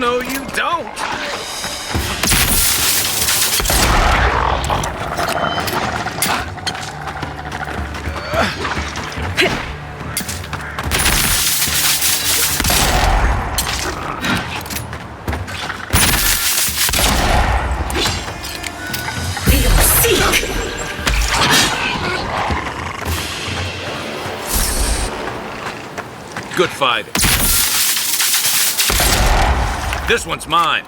no, you don't. Good fighting. This one's mine.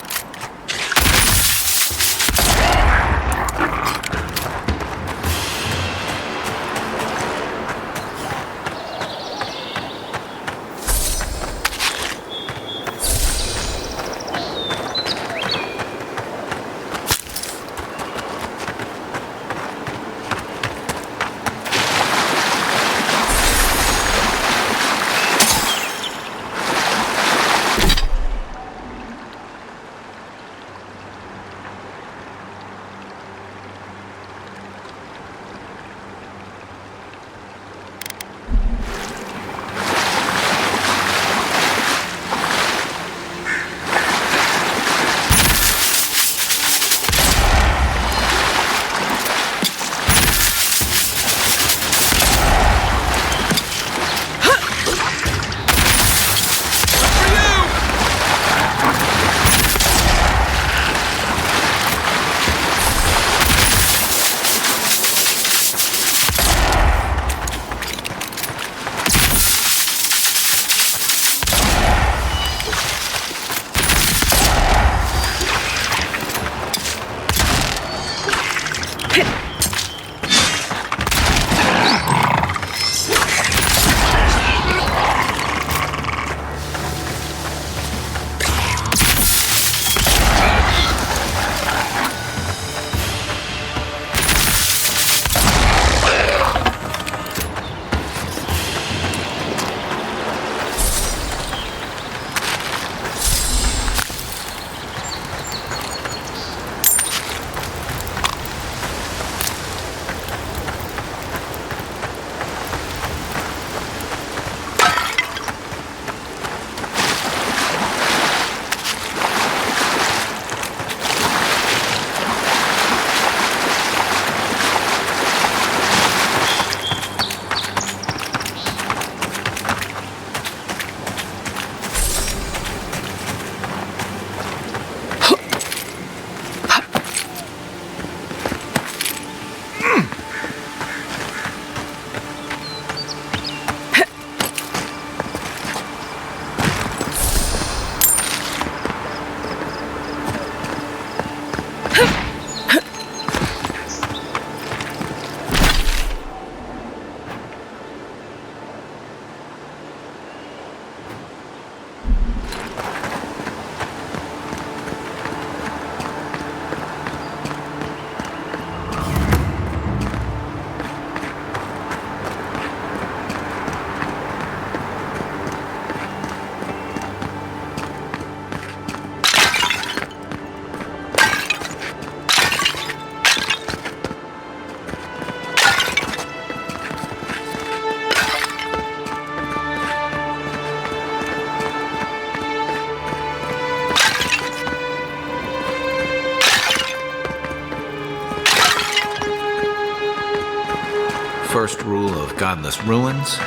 First rule of Godless Ruins,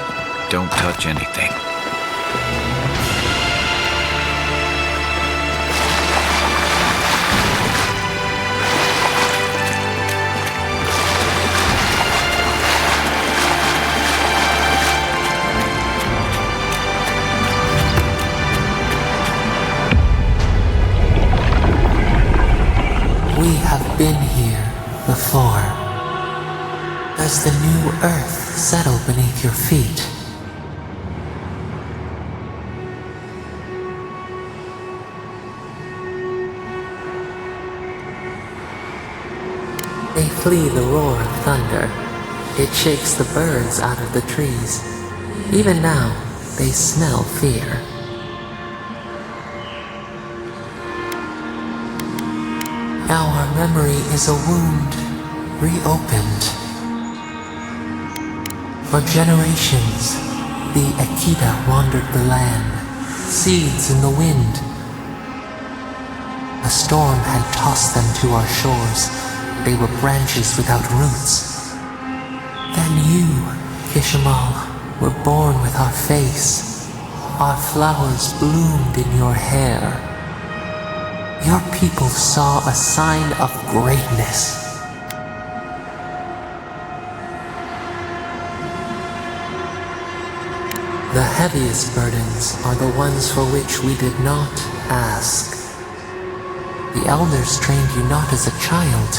don't touch anything. We have been here before. Does the new earth settle beneath your feet? They flee the roar of thunder. It shakes the birds out of the trees. Even now, they smell fear. Now our memory is a wound, reopened. For generations, the Akita wandered the land, seeds in the wind. A storm had tossed them to our shores. They were branches without roots. Then you, Kishimal, were born with our face. Our flowers bloomed in your hair. Your people saw a sign of greatness. The heaviest burdens are the ones for which we did not ask. The elders trained you not as a child,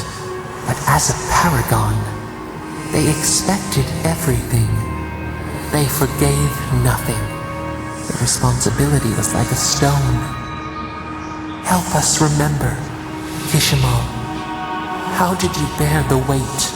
but as a paragon. They expected everything. They forgave nothing. The responsibility was like a stone. Help us remember, Kishimal. How did you bear the weight?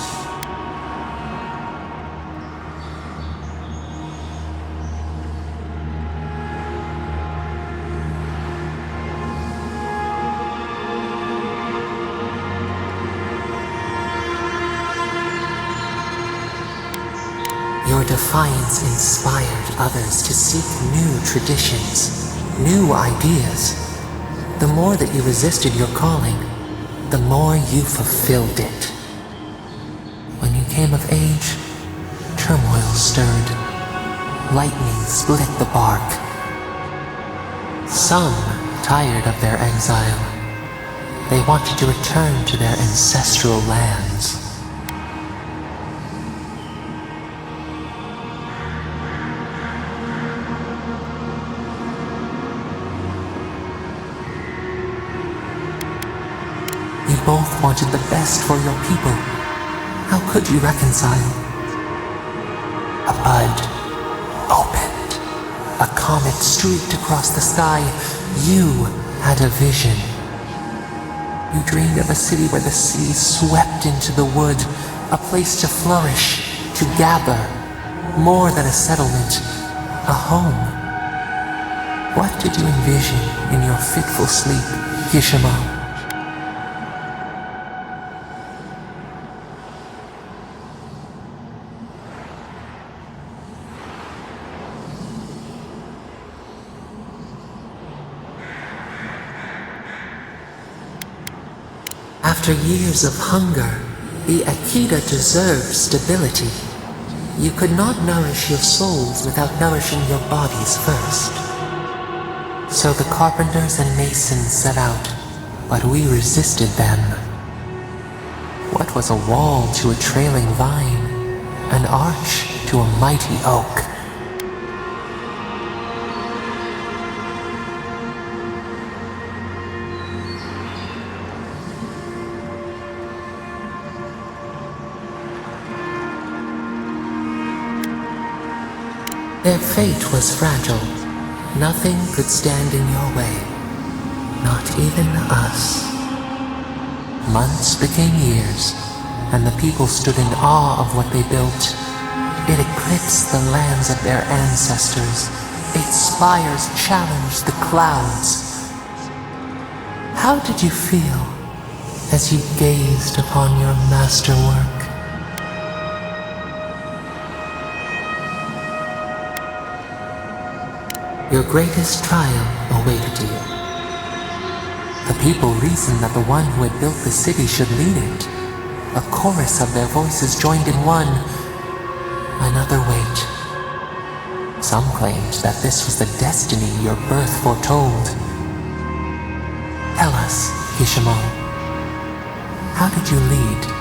Your defiance inspired others to seek new traditions, new ideas. The more that you resisted your calling, the more you fulfilled it. When you came of age, turmoil stirred. Lightning split the bark. Some tired of their exile. They wanted to return to their ancestral lands. You both wanted the best for your people. How could you reconcile? A bud opened. A comet streaked across the sky. You had a vision. You dreamed of a city where the sea swept into the wood, a place to flourish, to gather, more than a settlement, a home. What did you envision in your fitful sleep, Kishimal? After years of hunger, the Akita deserved stability. You could not nourish your souls without nourishing your bodies first. So the carpenters and masons set out, but we resisted them. What was a wall to a trailing vine, an arch to a mighty oak? Their fate was fragile. Nothing could stand in your way. Not even us. Months became years, and the people stood in awe of what they built. It eclipsed the lands of their ancestors. Its spires challenged the clouds. How did you feel as you gazed upon your masterwork? Your greatest trial awaited you. The people reasoned that the one who had built the city should lead it. A chorus of their voices joined in one. Another wait. Some claimed that this was the destiny your birth foretold. Tell us, Kishimal, how did you lead?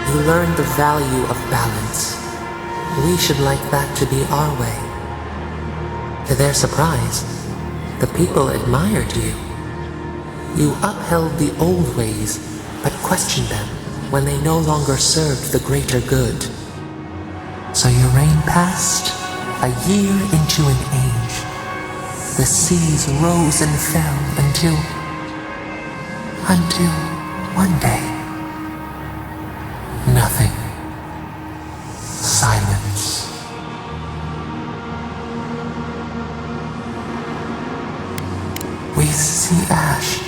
You learned the value of balance. We should like that to be our way. To their surprise, the people admired you. You upheld the old ways, but questioned them when they no longer served the greater good. So your reign passed, a year into an age. The seas rose and fell until one day. Nothing. Silence. We see ash,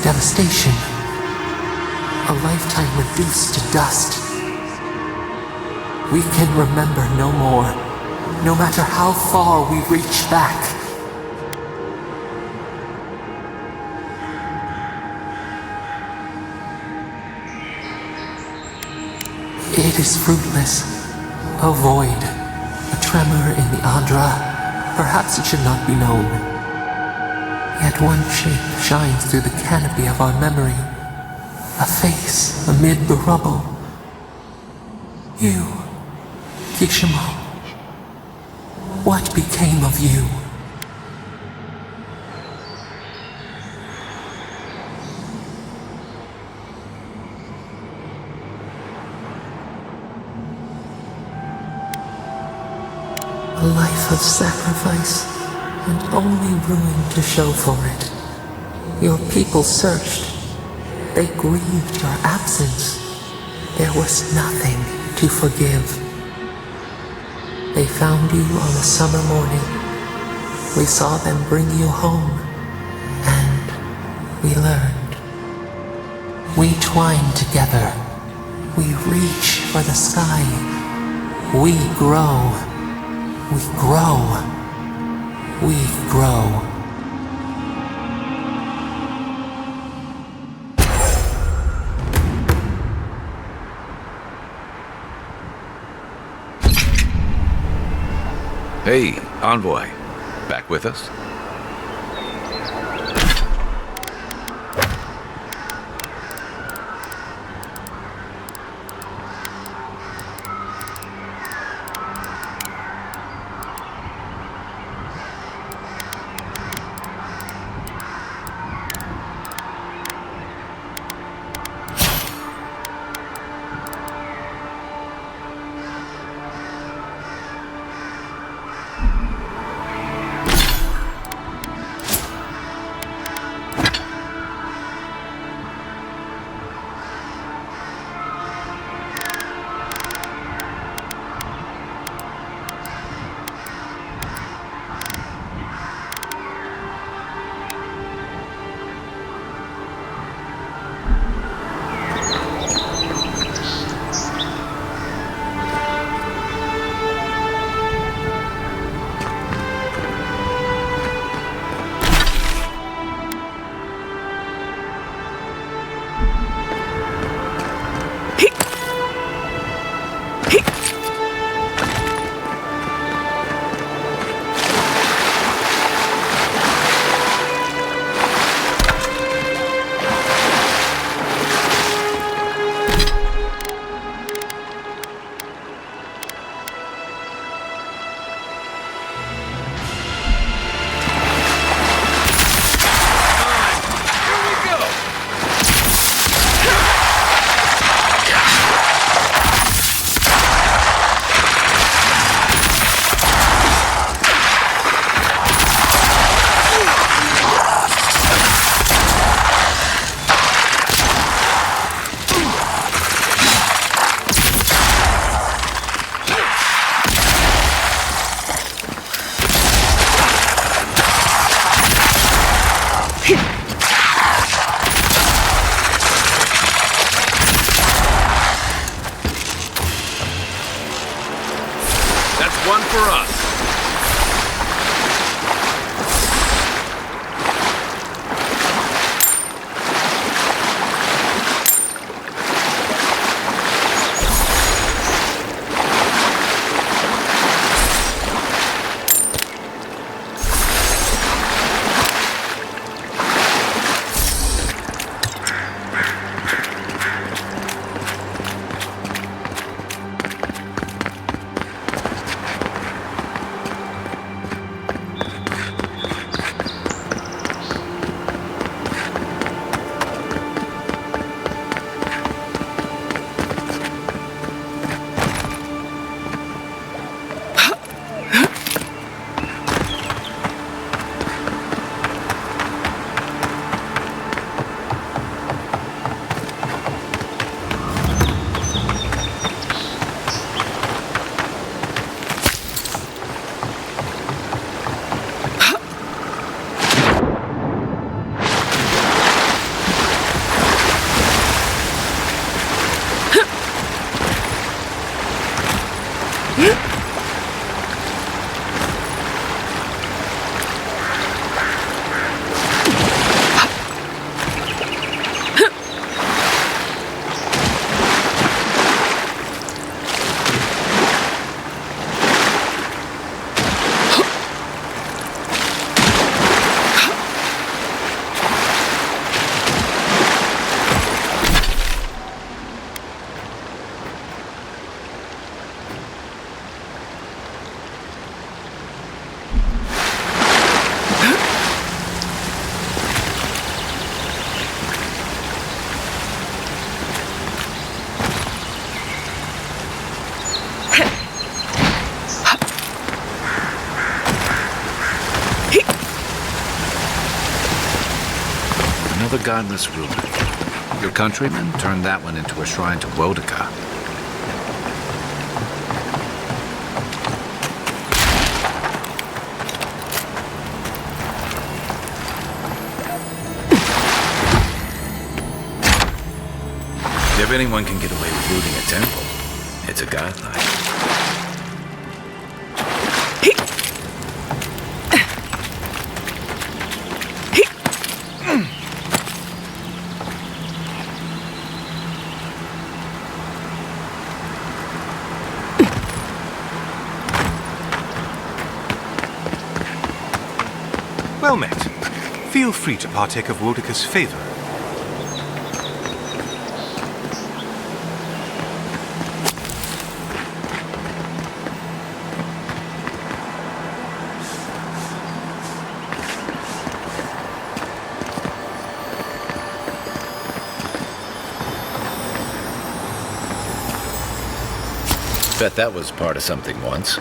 devastation, a lifetime reduced to dust. We can remember no more, no matter how far we reach back. It is fruitless, a void, a tremor in the Andra. Perhaps it should not be known. Yet one shape shines through the canopy of our memory, a face amid the rubble. You, Kishimo, what became of you? A life of sacrifice, and only ruin to show for it. Your people searched. They grieved your absence. There was nothing to forgive. They found you on a summer morning. We saw them bring you home, and we learned. We twine together. We reach for the sky. We grow. We grow. We grow. Hey, Envoy. Back with us? Another godless ruler. Your countrymen turned that one into a shrine to Wodika. If anyone can get away with looting a temple, it's a godlike. Well met. Feel free to partake of Wodika's favor. Bet that was part of something once.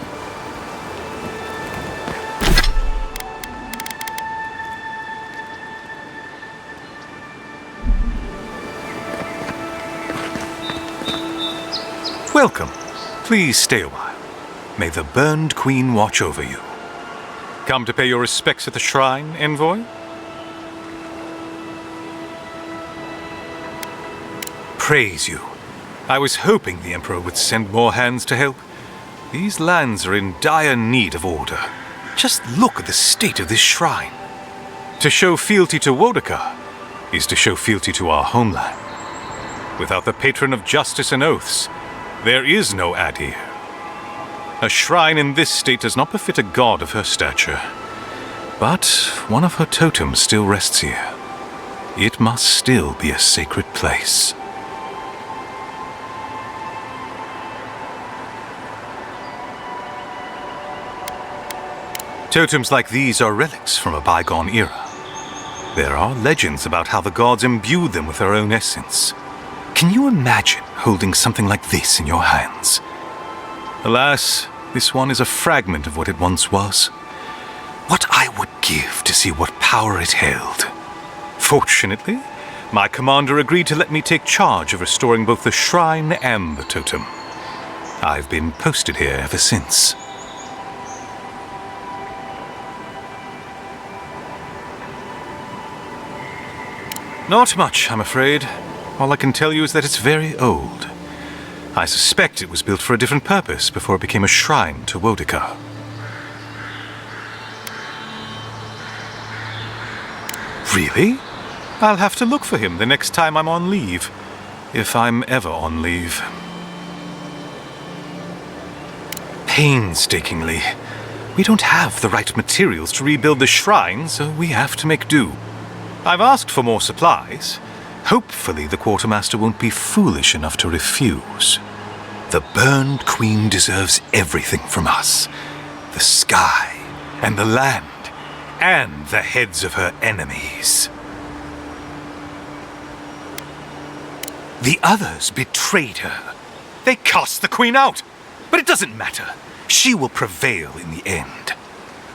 Welcome. Please stay a while. May the Burned Queen watch over you. Come to pay your respects at the shrine, envoy? Praise you. I was hoping the Emperor would send more hands to help. These lands are in dire need of order. Just look at the state of this shrine. To show fealty to Wodika is to show fealty to our homeland. Without the patron of justice and oaths, there is no Adir. A shrine in this state does not befit a god of her stature. But one of her totems still rests here. It must still be a sacred place. Totems like these are relics from a bygone era. There are legends about how the gods imbued them with their own essence. Can you imagine holding something like this in your hands? Alas, this one is a fragment of what it once was. What I would give to see what power it held. Fortunately, my commander agreed to let me take charge of restoring both the shrine and the totem. I've been posted here ever since. Not much, I'm afraid. All I can tell you is that it's very old. I suspect it was built for a different purpose before it became a shrine to Wodika. Really? I'll have to look for him the next time I'm on leave. If I'm ever on leave. Painstakingly. We don't have the right materials to rebuild the shrine, so we have to make do. I've asked for more supplies. Hopefully the quartermaster won't be foolish enough to refuse. The Burned Queen deserves everything from us. The sky, and the land, and the heads of her enemies. The others betrayed her. They cast the Queen out. But it doesn't matter. She will prevail in the end.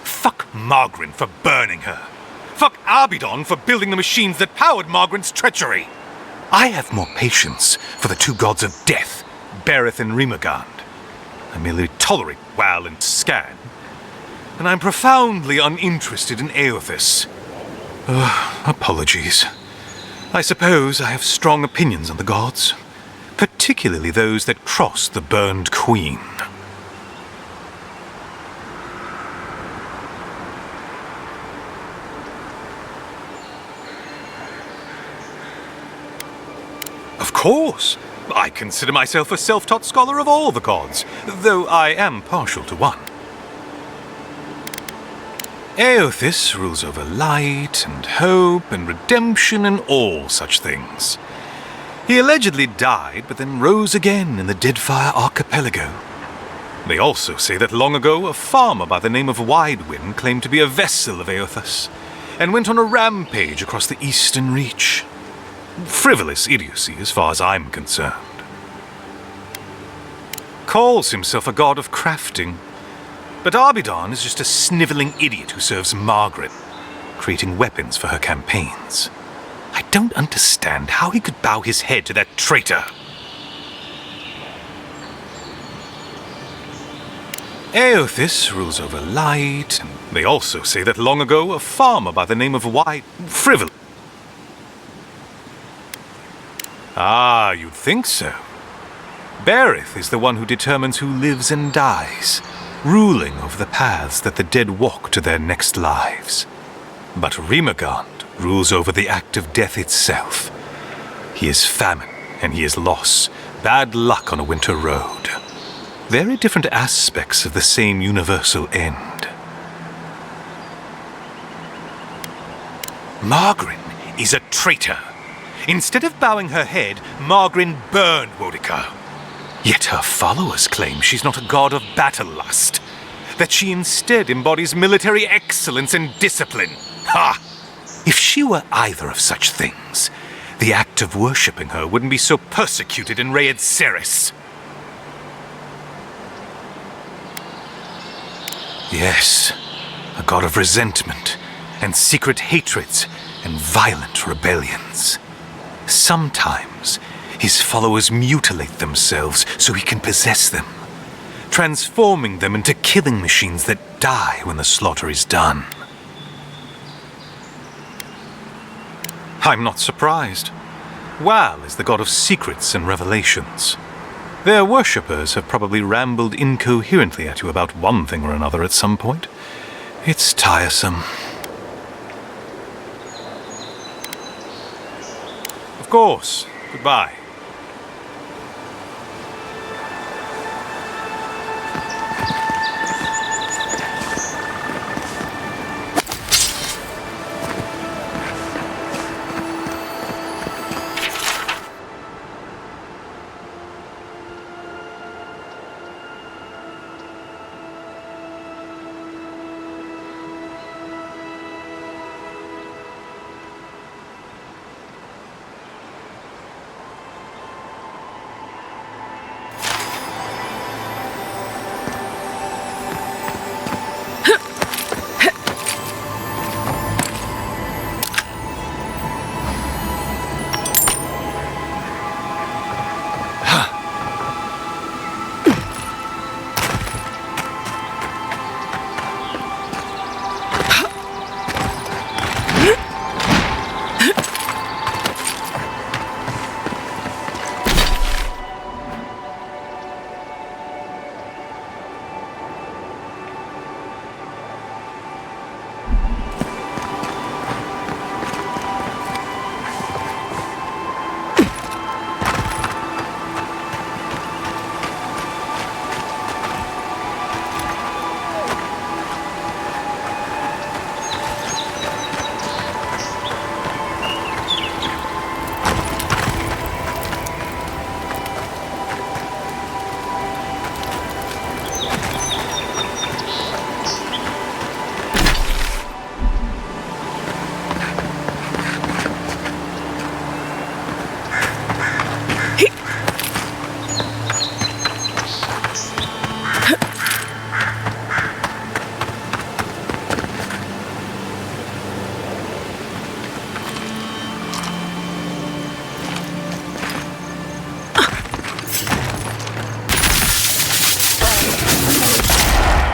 Fuck Margaret for burning her. Fuck Abidon for building the machines that powered Margaret's treachery. I have more patience for the two gods of death, Bereth and Rimagand. I merely tolerate Wal and Scan. And I'm profoundly uninterested in Aothis. Apologies. I suppose I have strong opinions on the gods, particularly those that cross the Burned Queen. Of course. I consider myself a self-taught scholar of all the gods, though I am partial to one. Aothis rules over light and hope and redemption and all such things. He allegedly died, but then rose again in the Deadfire Archipelago. They also say that long ago a farmer by the name of Widewind claimed to be a vessel of Aothis, and went on a rampage across the Eastern Reach. Frivolous idiocy as far as I'm concerned. Calls himself a god of crafting, but Abidon is just a sniveling idiot who serves Margaret, creating weapons for her campaigns. I don't understand how he could bow his head to that traitor. Aothis rules over light, and they also say that long ago a farmer by the name of Frivolous. Ah, you'd think so. Berith is the one who determines who lives and dies, ruling over the paths that the dead walk to their next lives. But Rimagond rules over the act of death itself. He is famine, and he is loss, bad luck on a winter road. Very different aspects of the same universal end. Margarin is a traitor. Instead of bowing her head, Margarin burned Boudica. Yet her followers claim she's not a god of battle lust, that she instead embodies military excellence and discipline. Ha! If she were either of such things, the act of worshipping her wouldn't be so persecuted in Raed Ceres. Yes, a god of resentment, and secret hatreds, and violent rebellions. Sometimes, his followers mutilate themselves so he can possess them, transforming them into killing machines that die when the slaughter is done. I'm not surprised. Wal is the god of secrets and revelations. Their worshippers have probably rambled incoherently at you about one thing or another at some point. It's tiresome. Of course. Goodbye.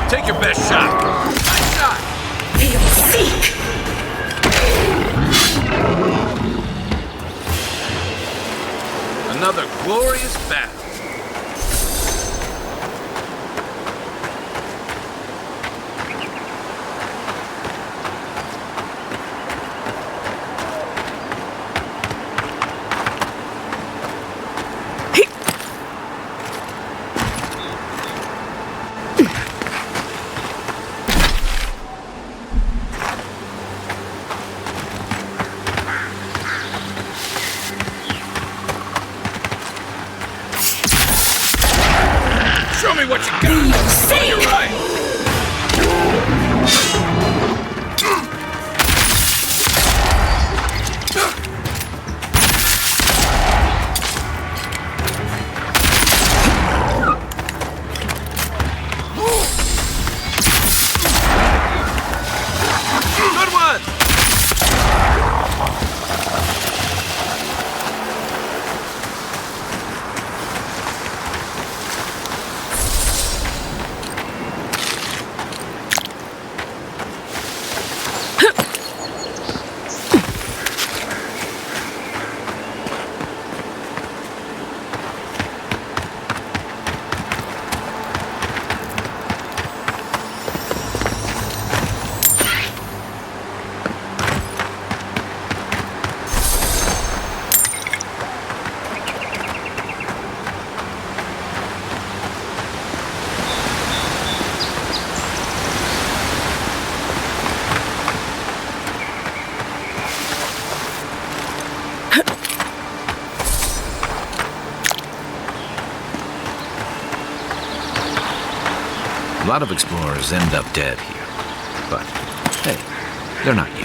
Take your best shot. Nice shot. Seek! Another glorious battle. Show me what you got. On your right. Good one. A lot of explorers end up dead here. But, hey, they're not you.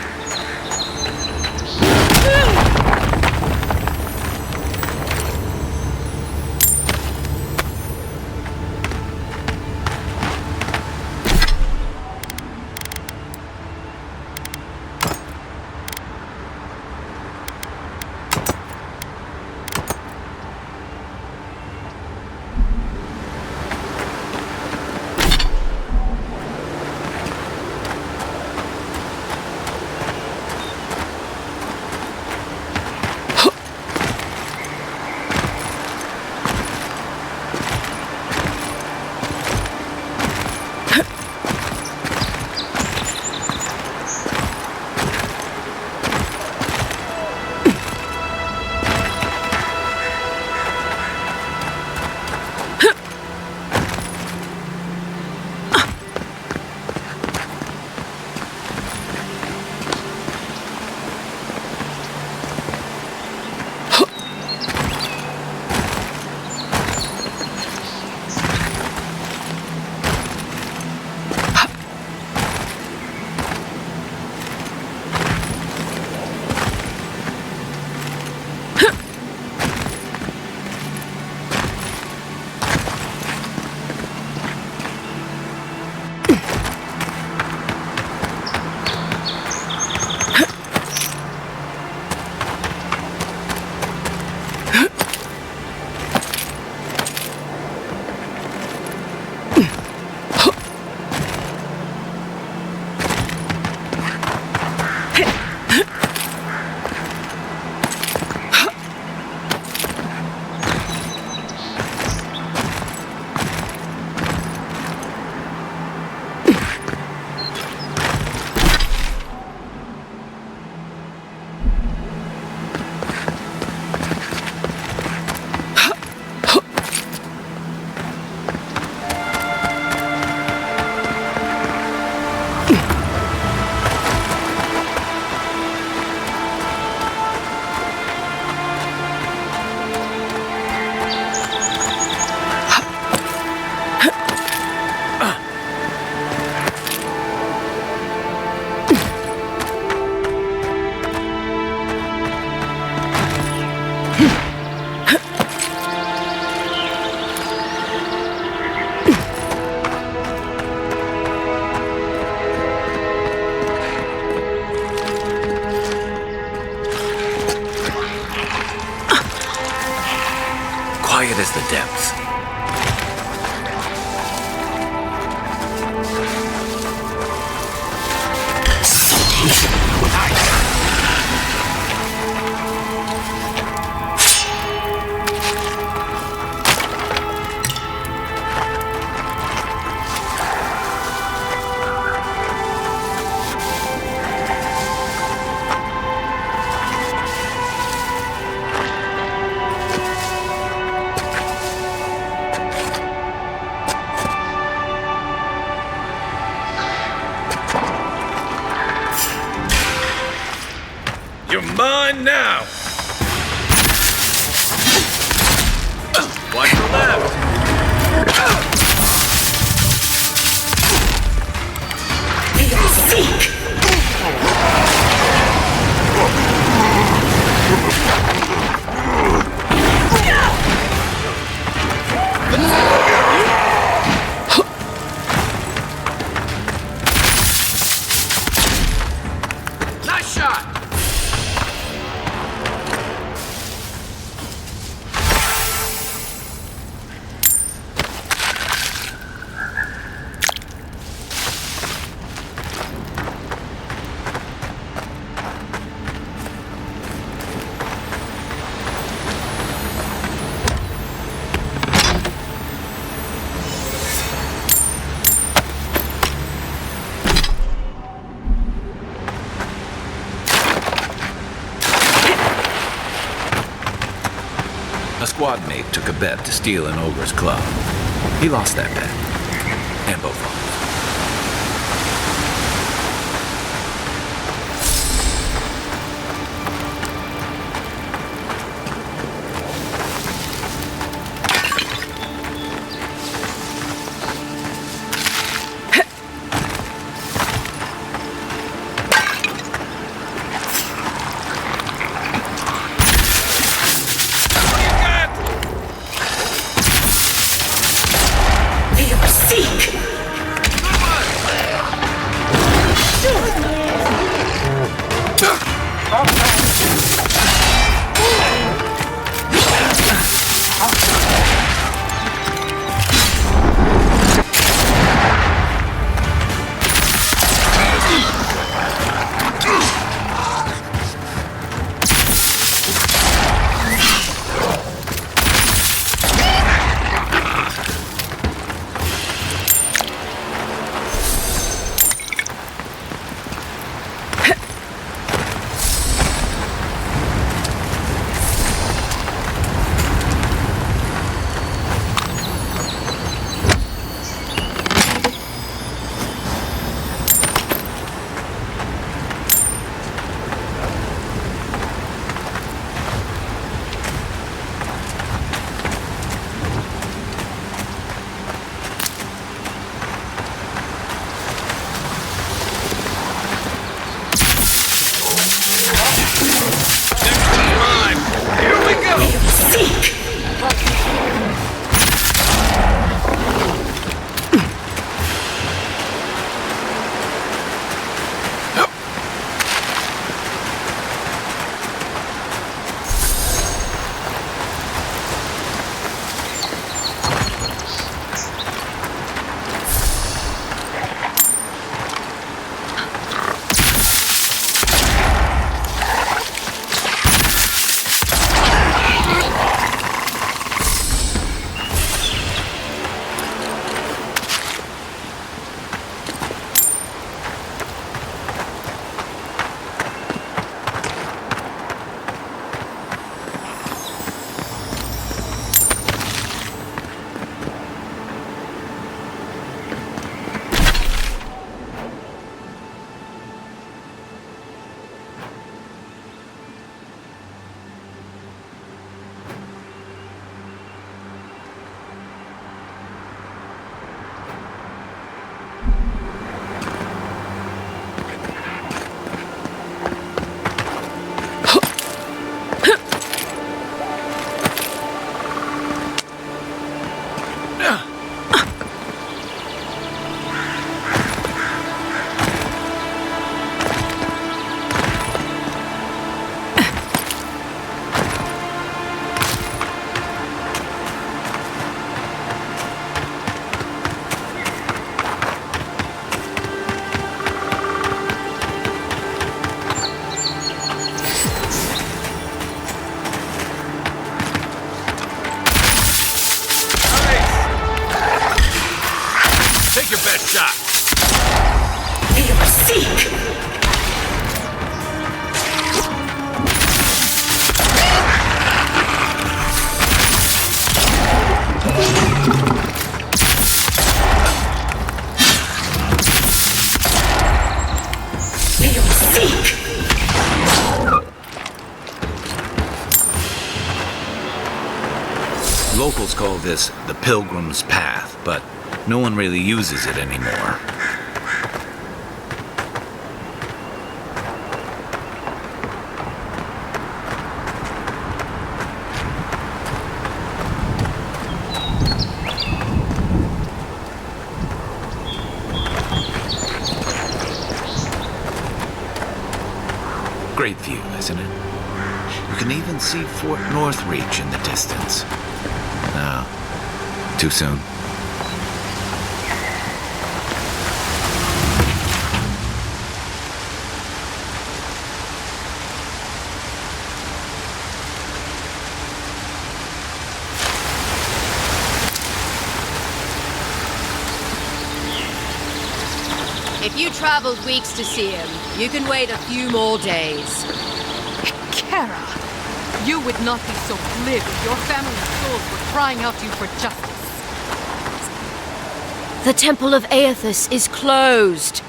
Quiet as the depths. You're mine now! Watch the left! Seek! Nice shot! A squad mate took a bet to steal an ogre's club. He lost that bet. And both arms. locals call this the Pilgrim's Path, but no one really uses it anymore. Great view, isn't it? You can even see Fort Northreach in the distance. No, too soon. If you traveled weeks to see him, you can wait a few more days. Kara, you would not be so glib if your family's souls were crying out to you for justice. The Temple of Aethys is closed.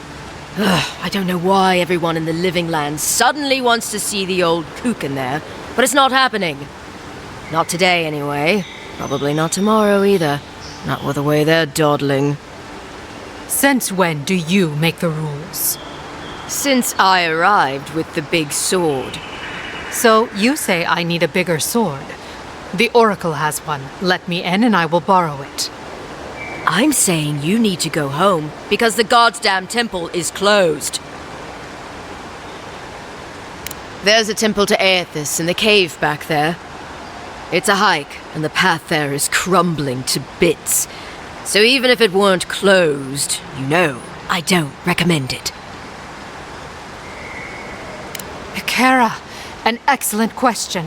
Ugh, I don't know why everyone in the Living Land suddenly wants to see the old kook in there, but it's not happening. Not today, anyway. Probably not tomorrow, either. Not with the way they're dawdling. Since when do you make the rules? Since I arrived with the big sword. So you say I need a bigger sword. The Oracle has one. Let me in and I will borrow it. I'm saying you need to go home because the goddamn temple is closed. There's a temple to Aethys in the cave back there. It's a hike, and the path there is crumbling to bits. So even if it weren't closed, you know, I don't recommend it. Kara, an excellent question.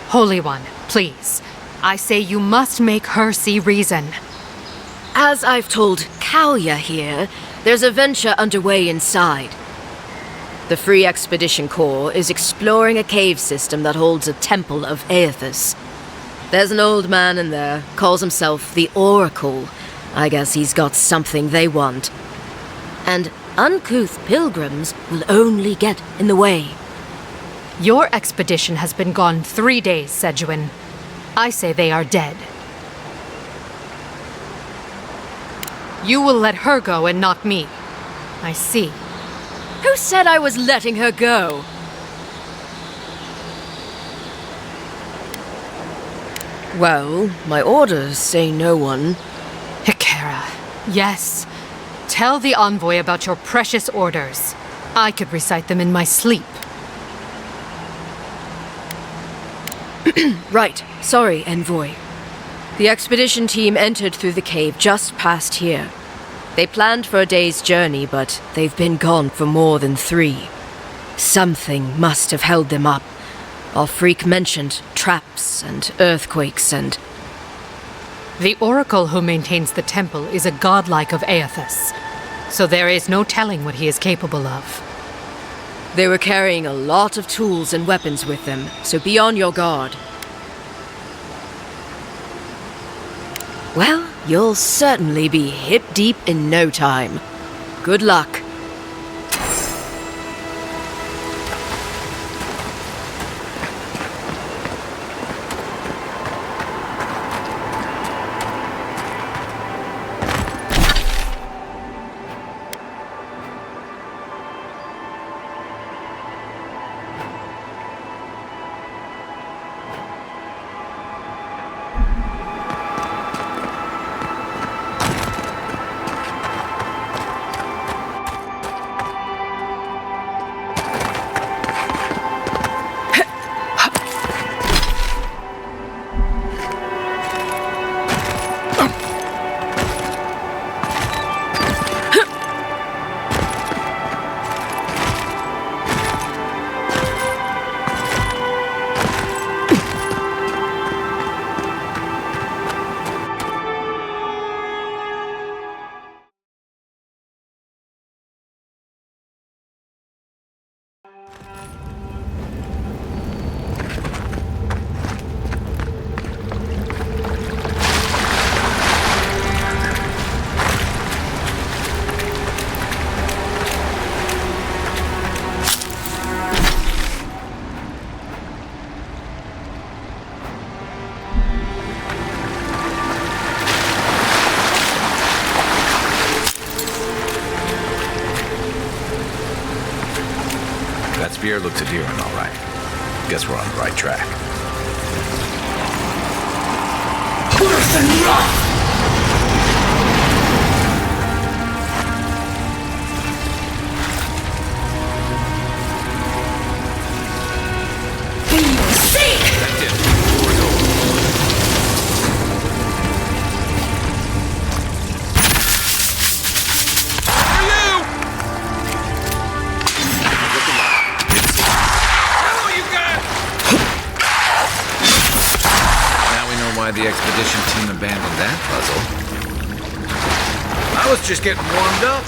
Holy One, please. I say you must make her see reason. As I've told Kalya here, there's a venture underway inside. The Free Expedition Corps is exploring a cave system that holds a temple of Aethys. There's an old man in there, calls himself the Oracle. I guess he's got something they want. And uncouth pilgrims will only get in the way. Your expedition has been gone 3 days, Sejuan. I say they are dead. You will let her go and not me. I see. Who said I was letting her go? Well, my orders say no one. Hikara, yes. Tell the envoy about your precious orders. I could recite them in my sleep. Right. Sorry, envoy. The expedition team entered through the cave just past here. They planned for a day's journey, but they've been gone for more than 3. Something must have held them up. Our freak mentioned traps and earthquakes and... The Oracle who maintains the temple is a godlike of Aethys, so there is no telling what he is capable of. They were carrying a lot of tools and weapons with them, so be on your guard. Well, you'll certainly be hip-deep in no time. Good luck. Looks adherent, all right. Guess we're on the right track. Curse and rot! The expedition team abandoned that puzzle. I was just getting warmed up.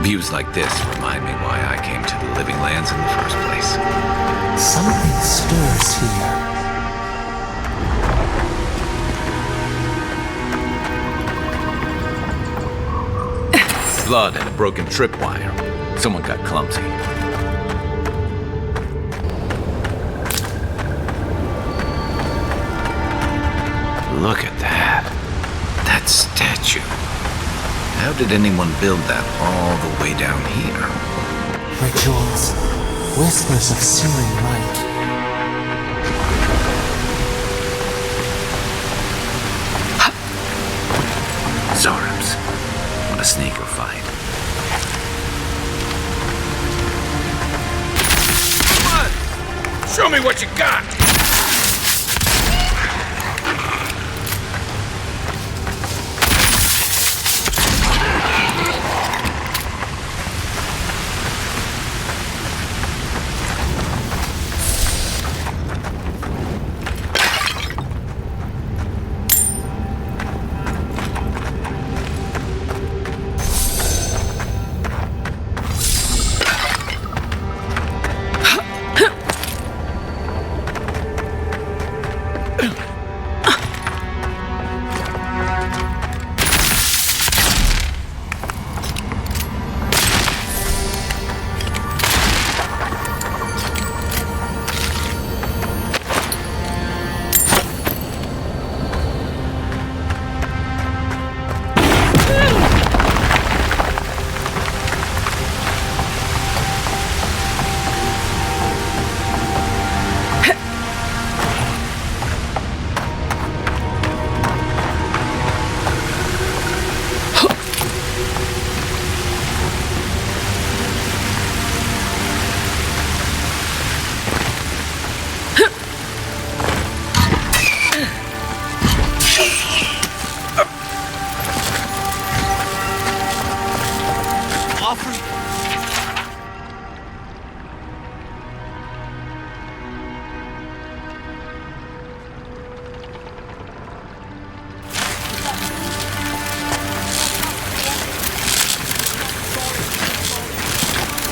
Views like this remind me why I came to the Living Lands in the first place. Something stirs here. Blood and a broken tripwire. Someone got clumsy. Look at that. That statue. How did anyone build that all the way down here? Rituals, whispers of searing light. Zarms. What a sneaker fight. Come on! Show me what you got!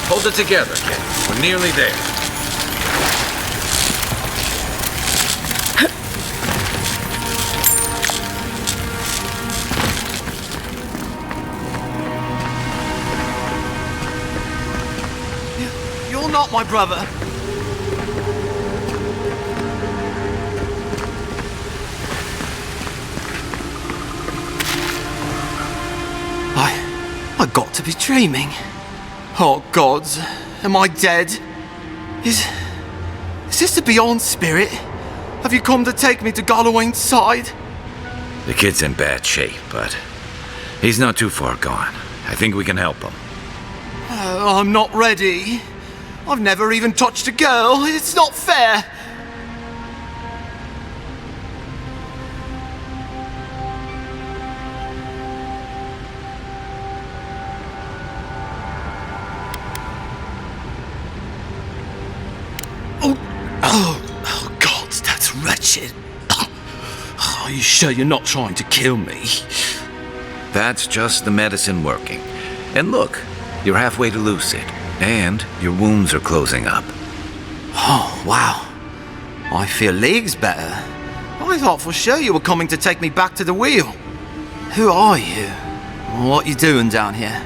Hold it together, kid. We're nearly there. You're not my brother. I got to be dreaming. Oh gods, am I dead? Is this the Beyond Spirit? Have you come to take me to Galloway's side? The kid's in bad shape, but he's not too far gone. I think we can help him. I'm not ready. I've never even touched a girl. It's not fair. Oh, God, that's wretched. Are you sure you're not trying to kill me? That's just the medicine working. And look, you're halfway to lucid, and your wounds are closing up. Oh, wow. I feel leagues better. I thought for sure you were coming to take me back to the wheel. Who are you? What you doing down here?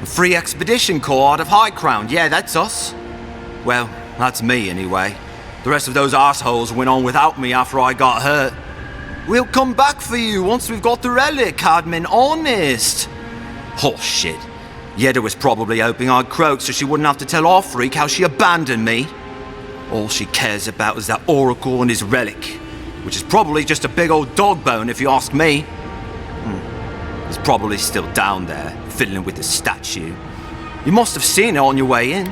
A free expedition corps out of High Crown. Yeah, that's us. Well, that's me anyway. The rest of those assholes went on without me after I got hurt. We'll come back for you once we've got the relic, admin, honest. Oh, shit. Yeda was probably hoping I'd croak so she wouldn't have to tell our freak how she abandoned me. All she cares about is that oracle and his relic, which is probably just a big old dog bone if you ask me. It's probably still down there, fiddling with the statue. You must have seen it on your way in.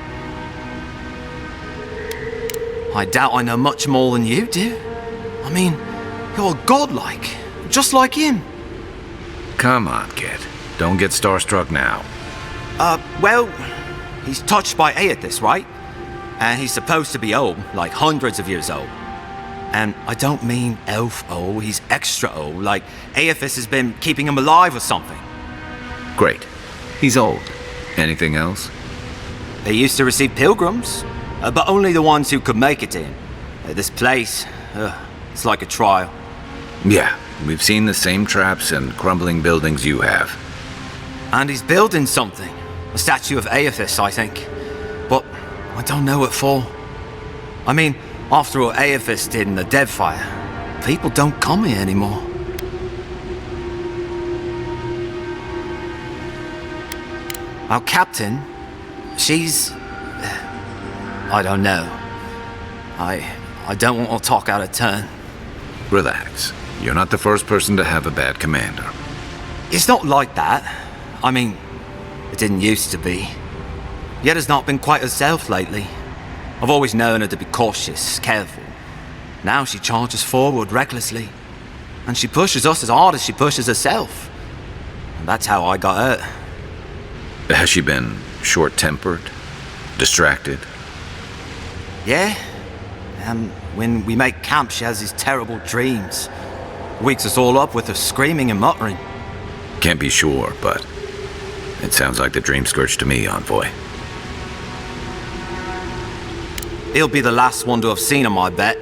I doubt I know much more than you do. I mean, you're godlike, just like him. Come on, kid. Don't get starstruck now. Well, he's touched by Aethys, right? And he's supposed to be old, like hundreds of years old. And I don't mean elf old, he's extra old, like Aethys has been keeping him alive or something. Great. He's old. Anything else? They used to receive pilgrims, but only the ones who could make it in. This place, it's like a trial. Yeah, we've seen the same traps and crumbling buildings you have. And he's building something. A statue of Aethys, I think. But I don't know what for. I mean, after all Aethys did in the Deadfire, people don't come here anymore. Our captain, she's... I don't know. I don't want to talk out of turn. Relax. You're not the first person to have a bad commander. It's not like that. I mean, it didn't used to be. Yeda's not been quite herself lately. I've always known her to be cautious, careful. Now she charges forward recklessly. And she pushes us as hard as she pushes herself. And that's how I got hurt. Has she been short-tempered? Distracted? Yeah. When we make camp, she has these terrible dreams. Wakes us all up with her screaming and muttering. Can't be sure, but it sounds like the dream scourge to me, Envoy. He'll be the last one to have seen him, I bet.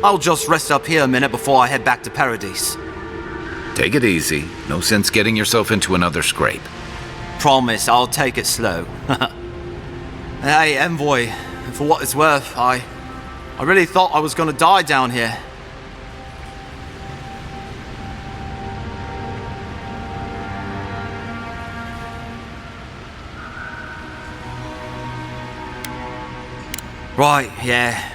I'll just rest up here a minute before I head back to Paradise. Take it easy. No sense getting yourself into another scrape. Promise, I'll take it slow. Hey, Envoy, for what it's worth, I really thought I was gonna die down here. Right, yeah.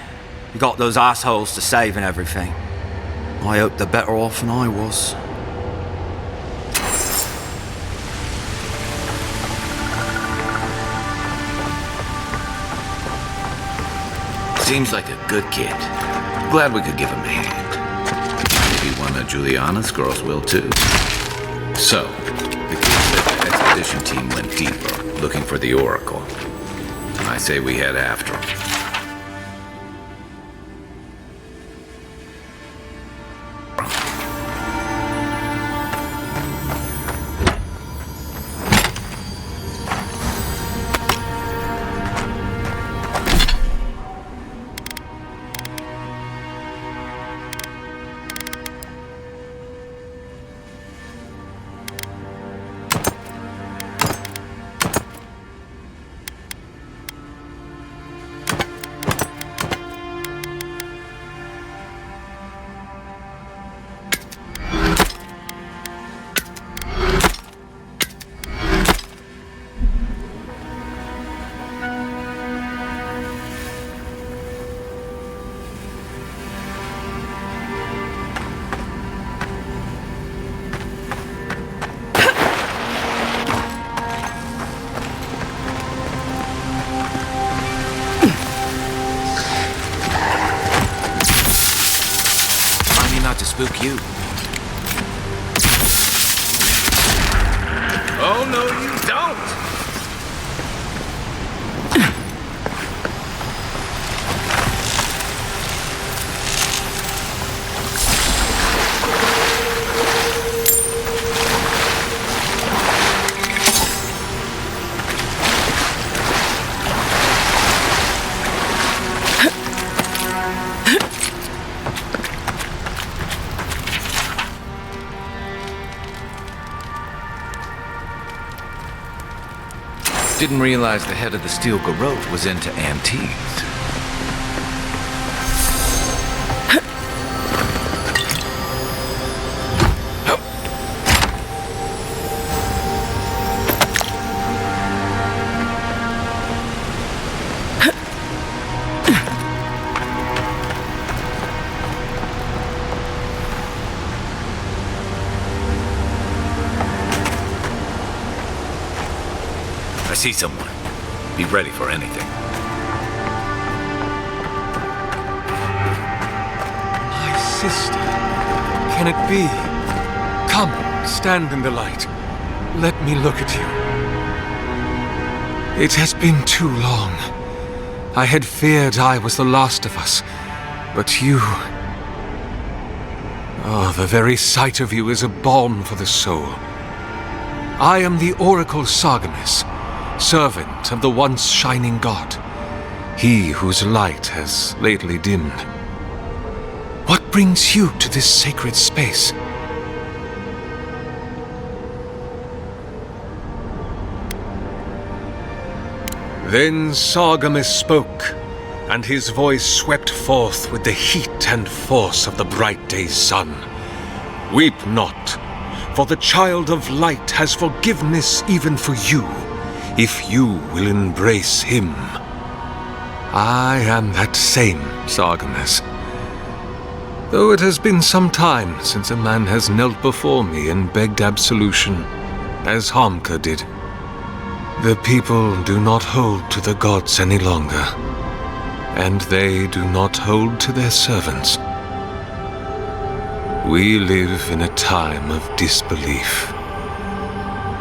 You got those assholes to save and everything. I hope they're better off than I was. Seems like a good kid. Glad we could give him a hand. Maybe one of Juliana's girls will too. So, the kid said the expedition team went deeper, looking for the Oracle. I say we head after him. you. Oh, no, you don't! Didn't realize the head of the steel garrote was into antiques. I see someone. Be ready for anything. My sister. Can it be? Come, stand in the light. Let me look at you. It has been too long. I had feared I was the last of us. But you... Oh, the very sight of you is a balm for the soul. I am the Oracle Sargamas, servant of the once shining god, he whose light has lately dimmed. What brings you to this sacred space? Then Sargamas spoke, and his voice swept forth with the heat and force of the bright day's sun. Weep not, for the child of light has forgiveness even for you, if you will embrace him. I am that same Sargamas. Though it has been some time since a man has knelt before me and begged absolution, as Hamka did. The people do not hold to the gods any longer, and they do not hold to their servants. We live in a time of disbelief.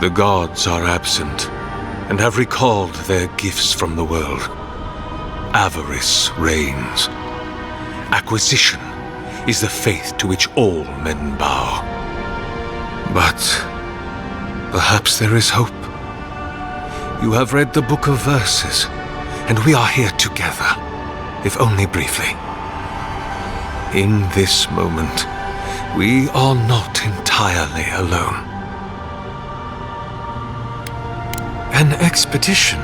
The gods are absent, and have recalled their gifts from the world. Avarice reigns. Acquisition is the faith to which all men bow. But perhaps there is hope. You have read the Book of Verses, and we are here together, if only briefly. In this moment, we are not entirely alone. An expedition?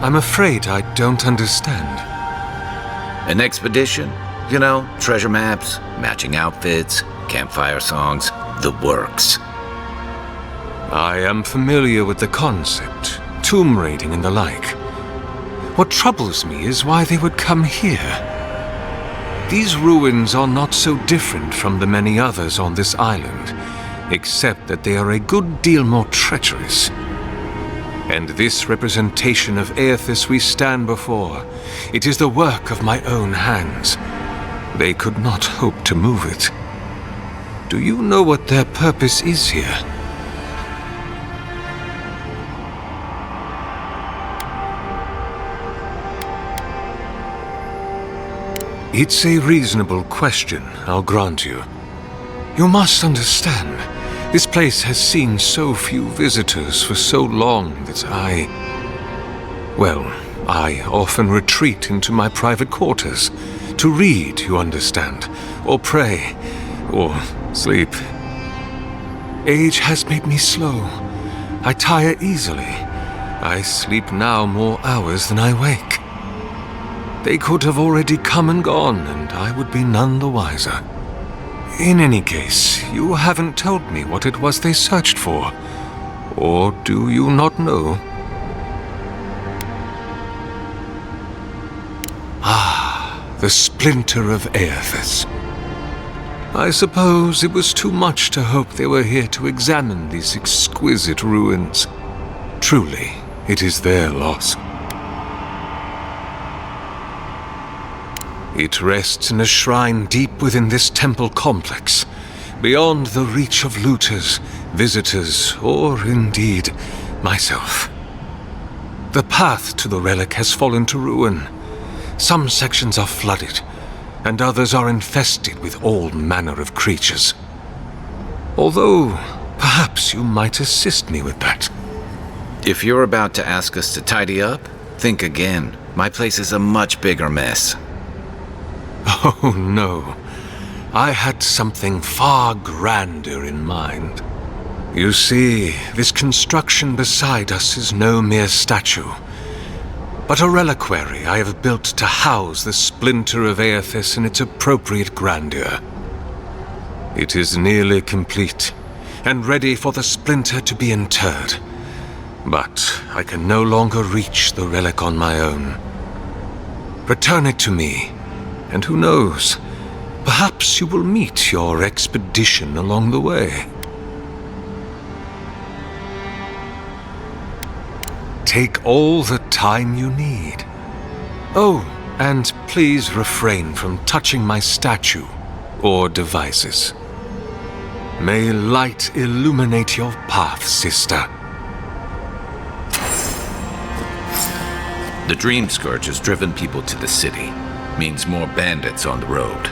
I'm afraid I don't understand. An expedition? You know, treasure maps, matching outfits, campfire songs, the works. I am familiar with the concept, tomb raiding and the like. What troubles me is why they would come here. These ruins are not so different from the many others on this island, except that they are a good deal more treacherous. And this representation of Aethys we stand before, it is the work of my own hands. They could not hope to move it. Do you know what their purpose is here? It's a reasonable question, I'll grant you. You must understand, this place has seen so few visitors for so long that I often retreat into my private quarters. To read, you understand, or pray, or sleep. Age has made me slow. I tire easily. I sleep now more hours than I wake. They could have already come and gone, and I would be none the wiser. In any case, you haven't told me what it was they searched for. Or do you not know? The splinter of Aethys. I suppose it was too much to hope they were here to examine these exquisite ruins. Truly, it is their loss. It rests in a shrine deep within this temple complex, beyond the reach of looters, visitors, or indeed myself. The path to the relic has fallen to ruin. Some sections are flooded, and others are infested with all manner of creatures. Although, perhaps you might assist me with that. If you're about to ask us to tidy up, think again. My place is a much bigger mess. Oh no. I had something far grander in mind. You see, this construction beside us is no mere statue, but a reliquary I have built to house the splinter of Aethys in its appropriate grandeur. It is nearly complete, and ready for the splinter to be interred. But I can no longer reach the relic on my own. Return it to me, and who knows, perhaps you will meet your expedition along the way. Take all the time you need. Oh, and please refrain from touching my statue or devices. May light illuminate your path, sister. The Dream Scourge has driven people to the city. Means more bandits on the road.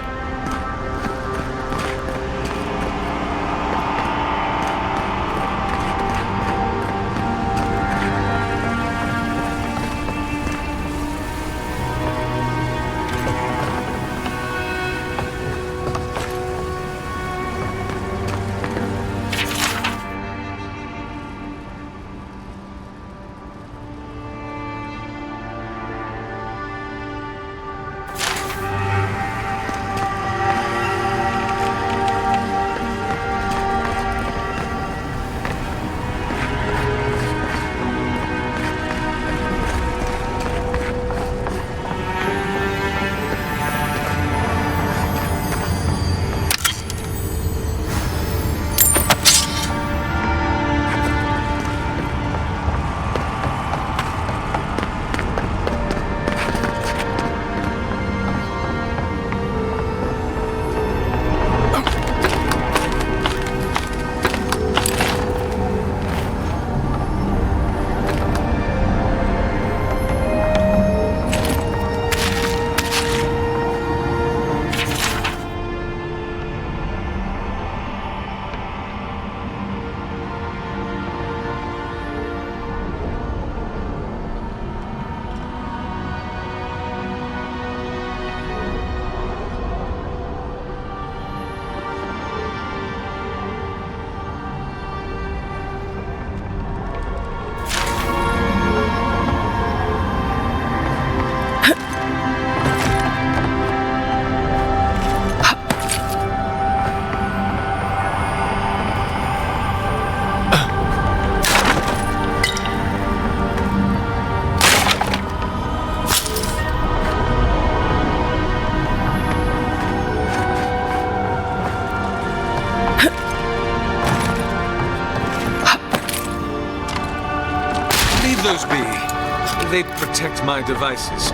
Those be. They protect my devices.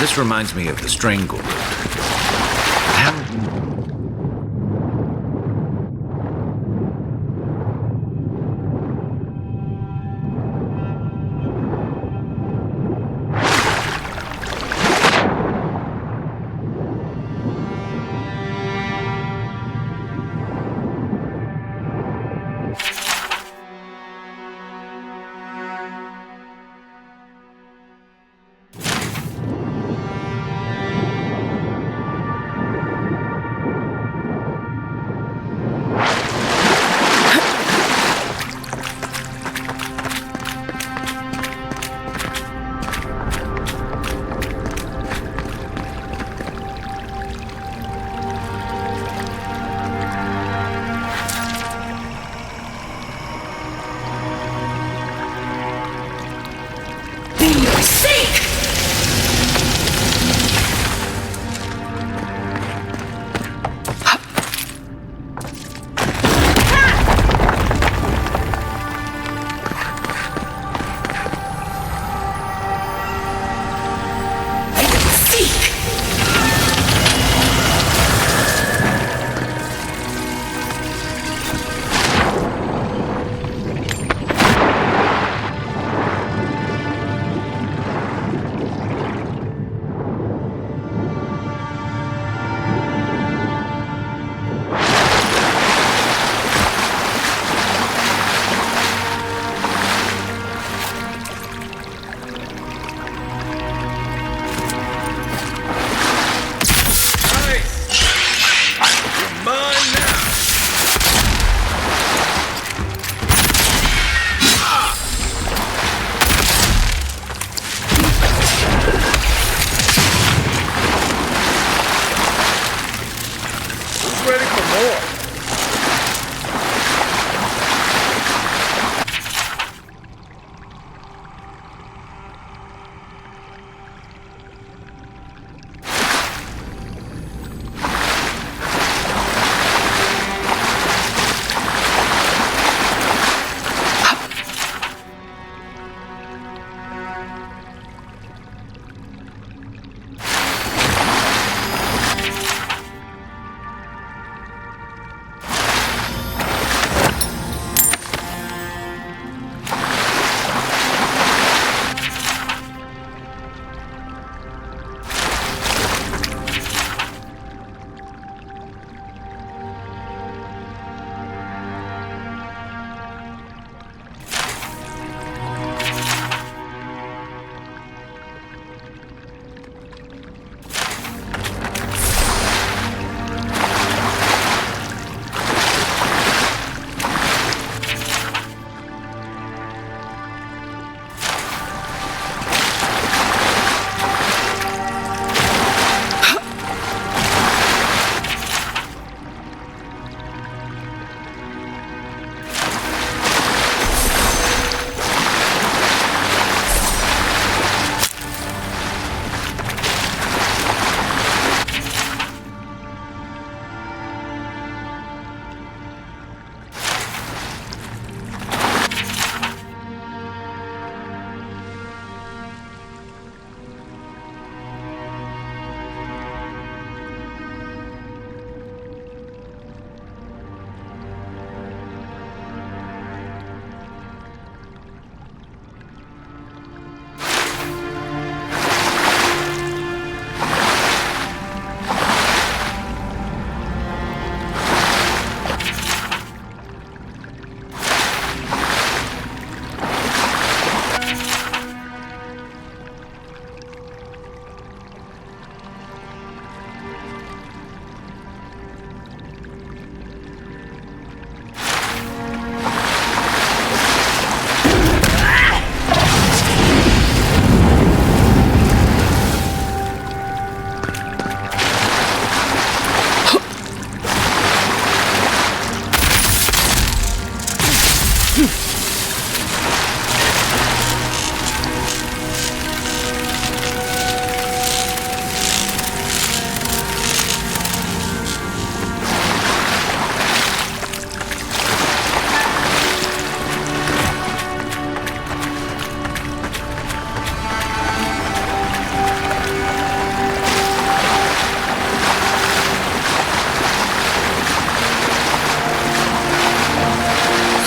This reminds me of the Strangled. How...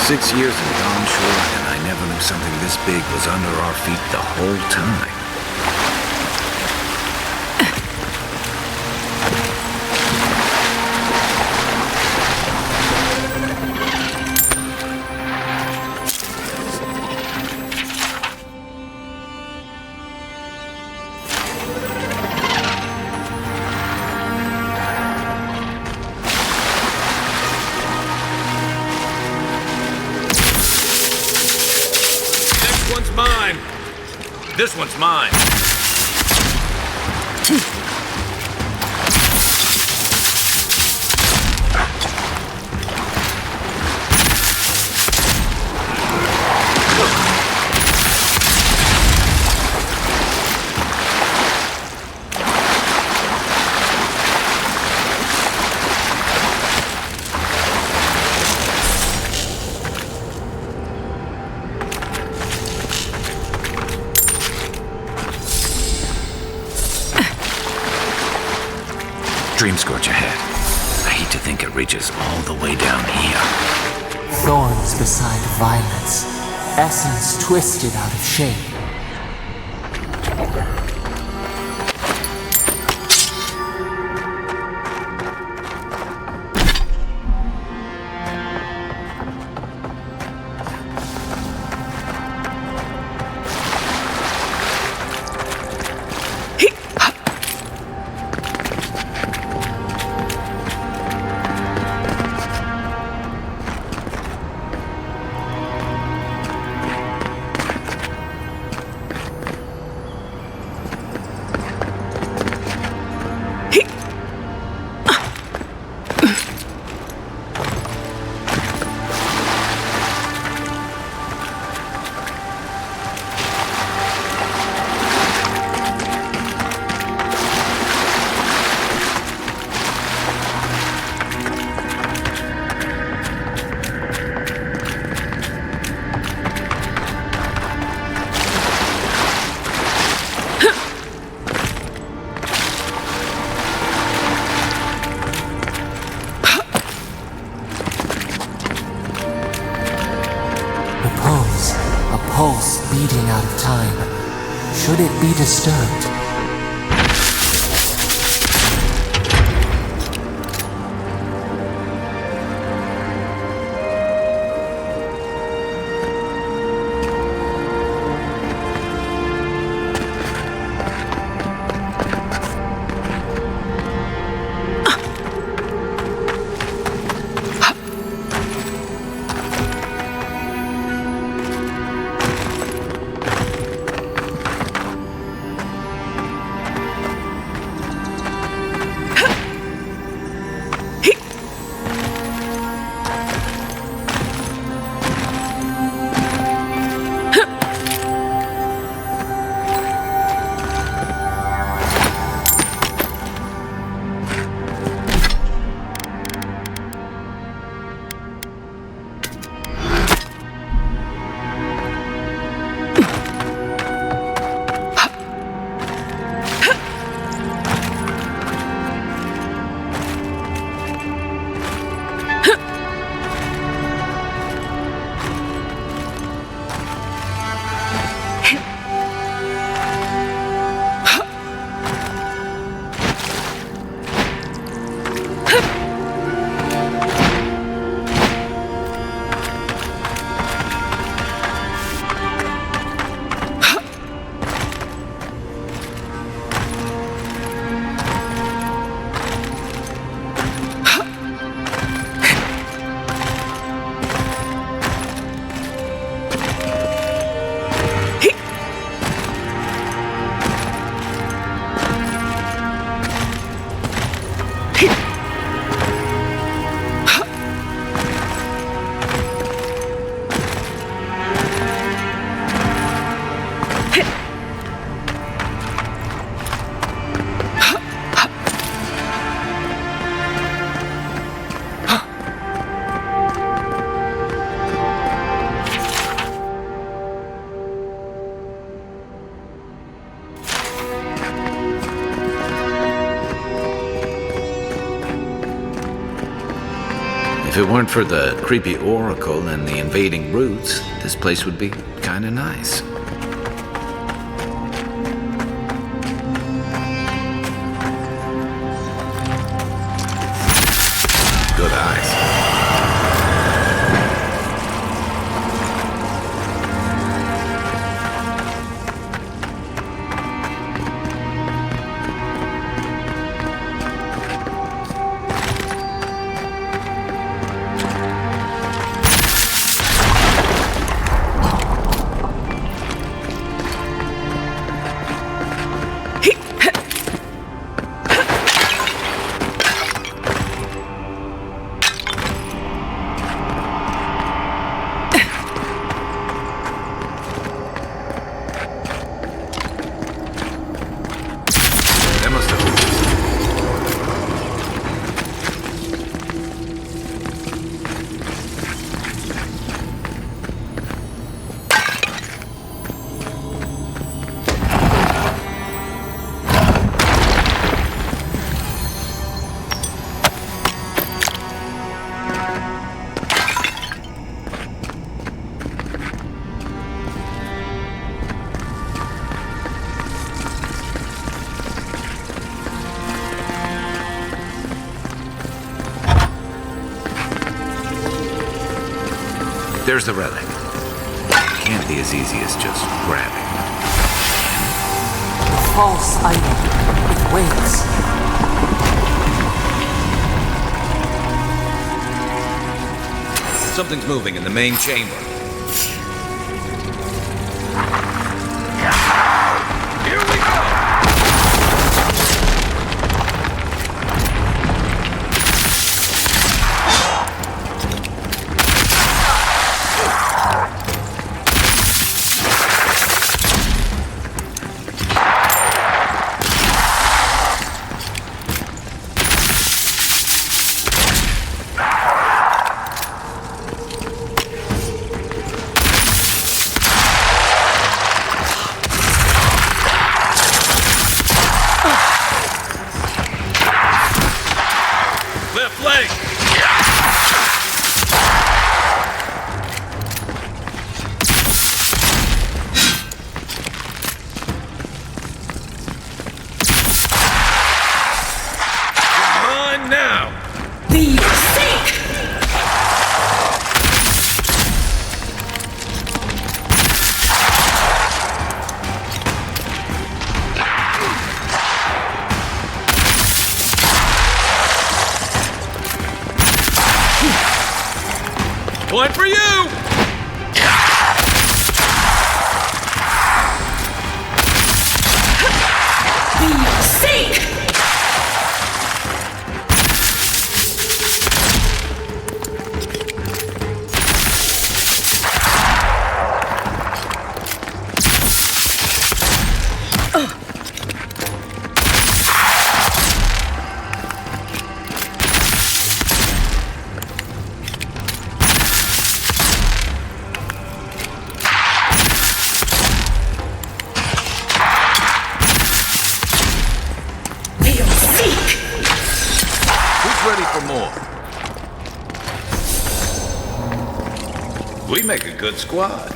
6 years in Dawn Shore, and I never knew something this big was under our feet the whole time. Mine. This one's mine. Dream Scorch ahead. I hate to think it reaches all the way down here. Thorns beside violence, essence twisted out of shape. A pulse beating out of time. Should it be disturbed? If it weren't for the creepy oracle and the invading roots, this place would be kinda nice. Good eyes. That must have moved. There's the relic. Can't be as easy as just grabbing. The false item. It waits. Something's moving in the main chamber. Here we go! Left leg! Come on now! The sink! One for you! The sink! Ready for more. We make a good squad.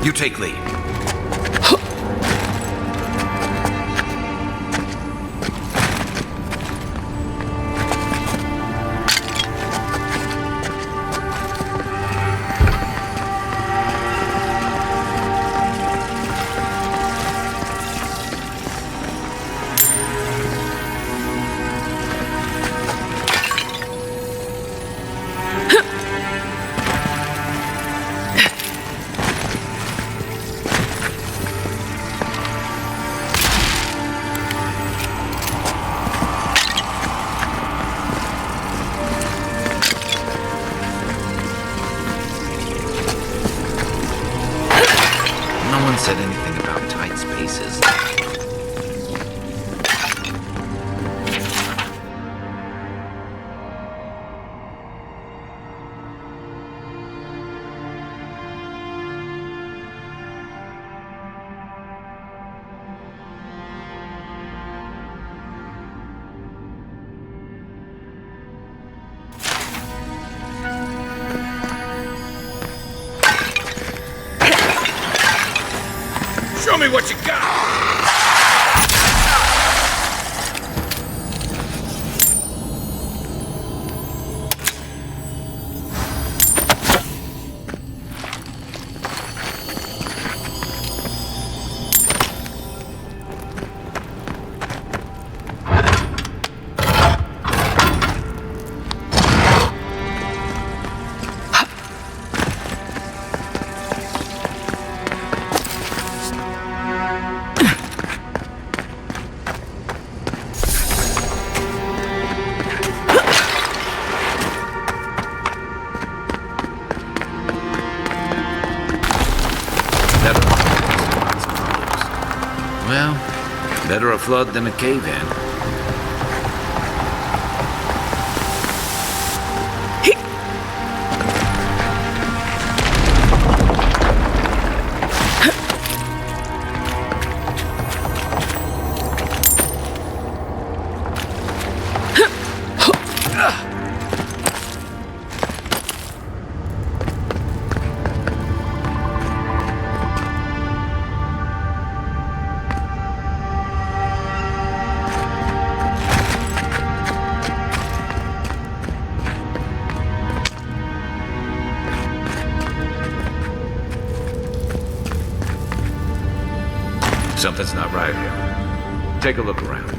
You take lead. said anything about tight spaces. Show me what you got! Well, better a flood than a cave-in. Something's not right here. Take a look around.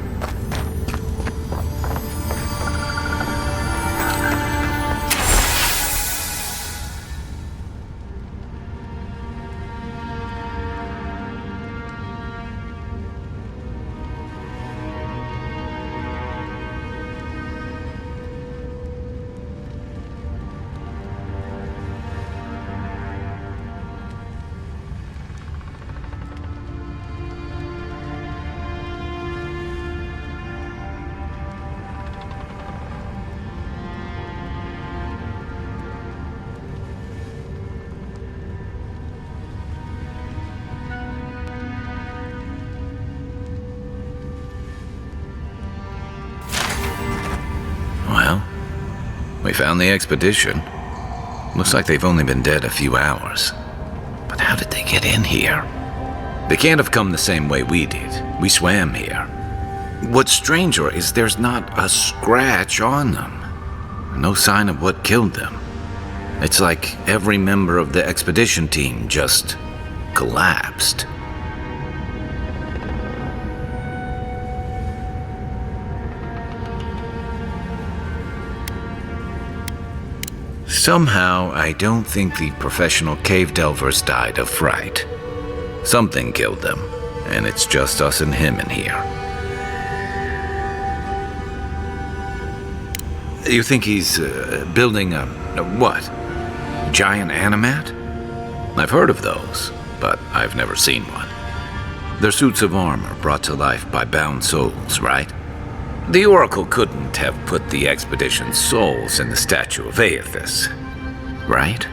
Well, we found the expedition. Looks like they've only been dead a few hours. But how did they get in here? They can't have come the same way we did. We swam here. What's stranger is there's not a scratch on them. No sign of what killed them. It's like every member of the expedition team just collapsed. Somehow, I don't think the professional cave delvers died of fright. Something killed them, and it's just us and him in here. You think he's building a what? Giant animat? I've heard of those, but I've never seen one. They're suits of armor brought to life by bound souls, right? The Oracle couldn't have put the expedition's souls in the statue of Aethys, right?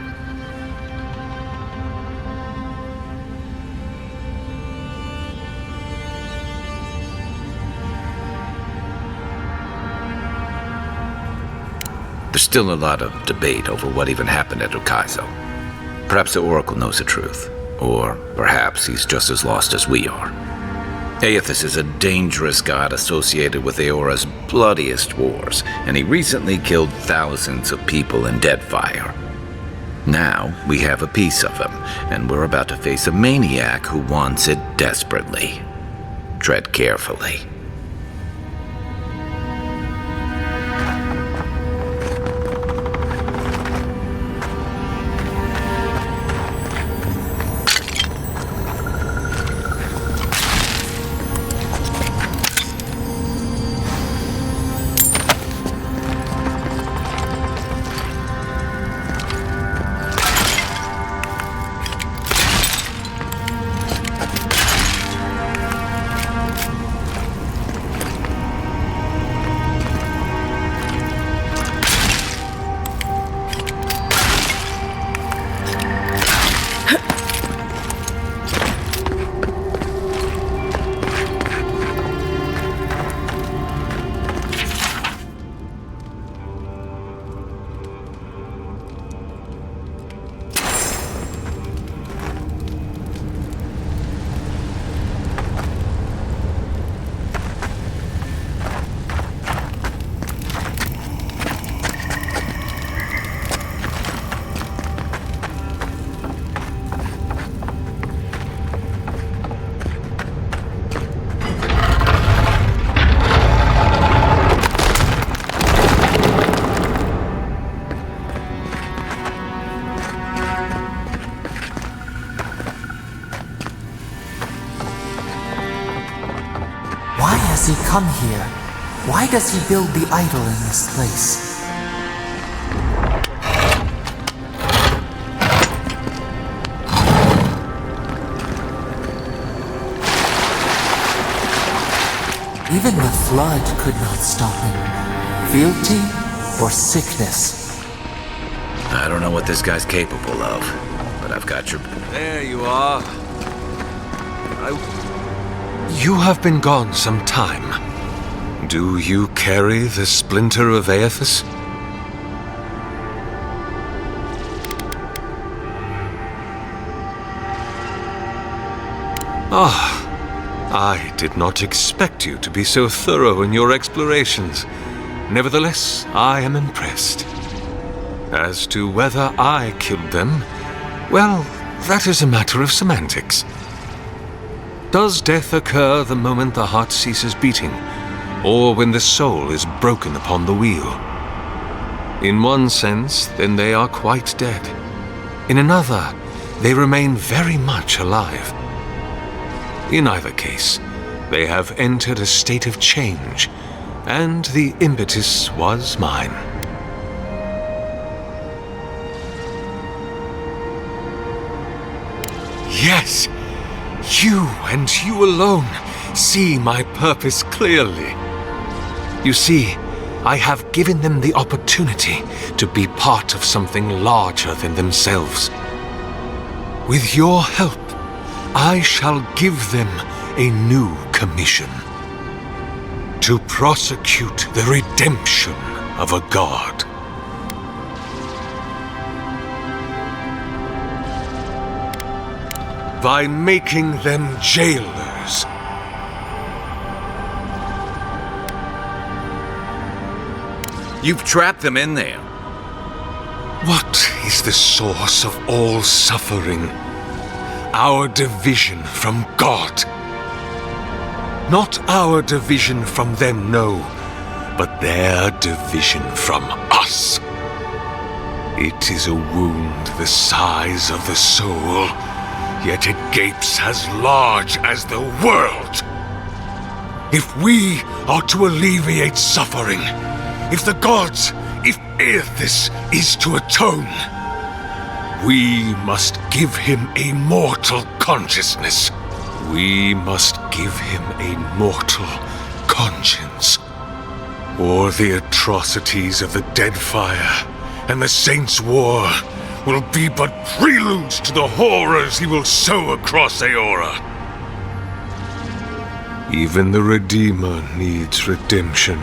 There's still a lot of debate over what even happened at Ukaizo. Perhaps the Oracle knows the truth, or perhaps he's just as lost as we are. Aethys is a dangerous god associated with Eora's bloodiest wars, and he recently killed thousands of people in Deadfire. Now, we have a piece of him, and we're about to face a maniac who wants it desperately. Tread carefully. does he come here? Why does he build the idol in this place? Even the flood could not stop him. Fealty or sickness? I don't know what this guy's capable of, but I've got your... There you are. You have been gone some time. Do you carry the splinter of Aethys? Ah, I did not expect you to be so thorough in your explorations. Nevertheless, I am impressed. As to whether I killed them, well, that is a matter of semantics. Does death occur the moment the heart ceases beating, or when the soul is broken upon the wheel? In one sense, then they are quite dead. In another, they remain very much alive. In either case, they have entered a state of change, and the impetus was mine. Yes, you and you alone see my purpose clearly. You see, I have given them the opportunity to be part of something larger than themselves. With your help, I shall give them a new commission. To prosecute the redemption of a god. By making them jailers. You've trapped them in there. What is the source of all suffering? Our division from God. Not our division from them, no, but their division from us. It is a wound the size of the soul, yet it gapes as large as the world. If we are to alleviate suffering, if the gods, if Aethys is to atone, we must give him a mortal consciousness. We must give him a mortal conscience. Or the atrocities of the Dead Fire and the Saints' War will be but preludes to the horrors he will sow across Aora. Even the Redeemer needs redemption.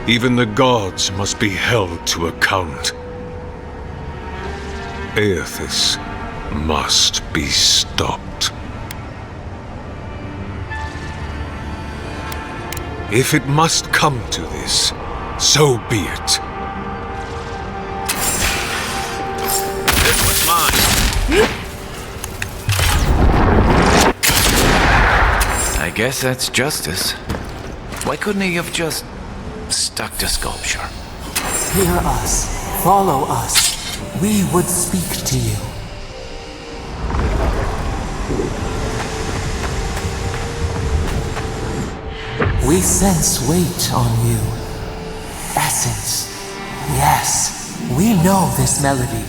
Even the gods must be held to account. Aethys must be stopped. If it must come to this, so be it. This one's mine. I guess that's justice. Why couldn't he have just stuck to sculpture? Hear us. Follow us. We would speak to you. We sense weight on you. Essence. Yes, we know this melody.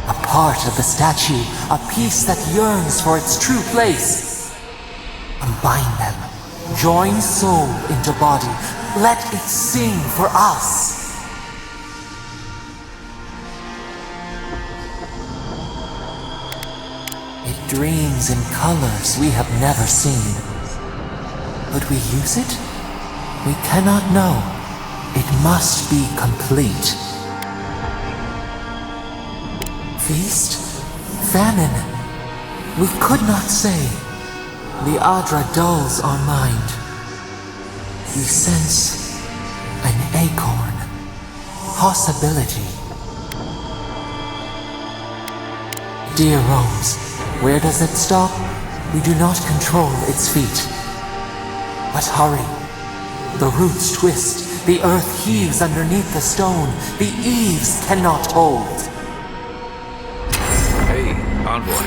A part of the statue, a piece that yearns for its true place. Combine them. Join soul into body. Let it sing for us. It dreams in colors we have never seen. Would we use it? We cannot know. It must be complete. Feast? Famine? We could not say. The Adra dulls our mind. We sense an acorn. Possibility. Dear Rose, where does it stop? We do not control its feet. But hurry. The roots twist. The earth heaves underneath the stone. The eaves cannot hold. Hey, Envoy.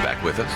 Back with us?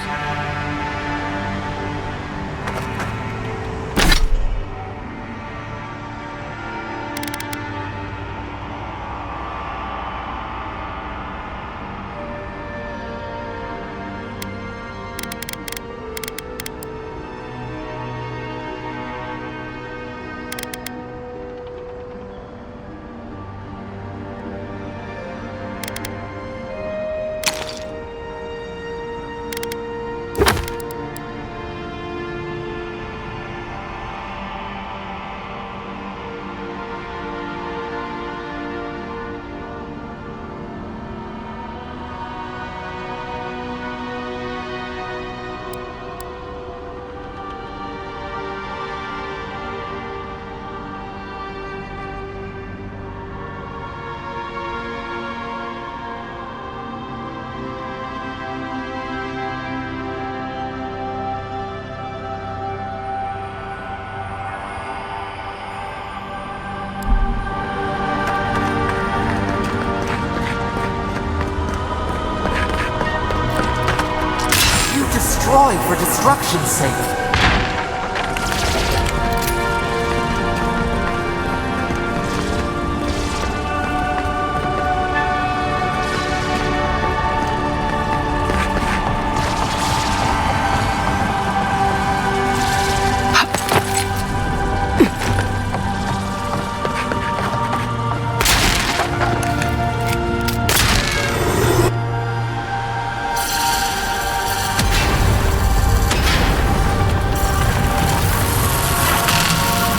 destroy for destruction's sake.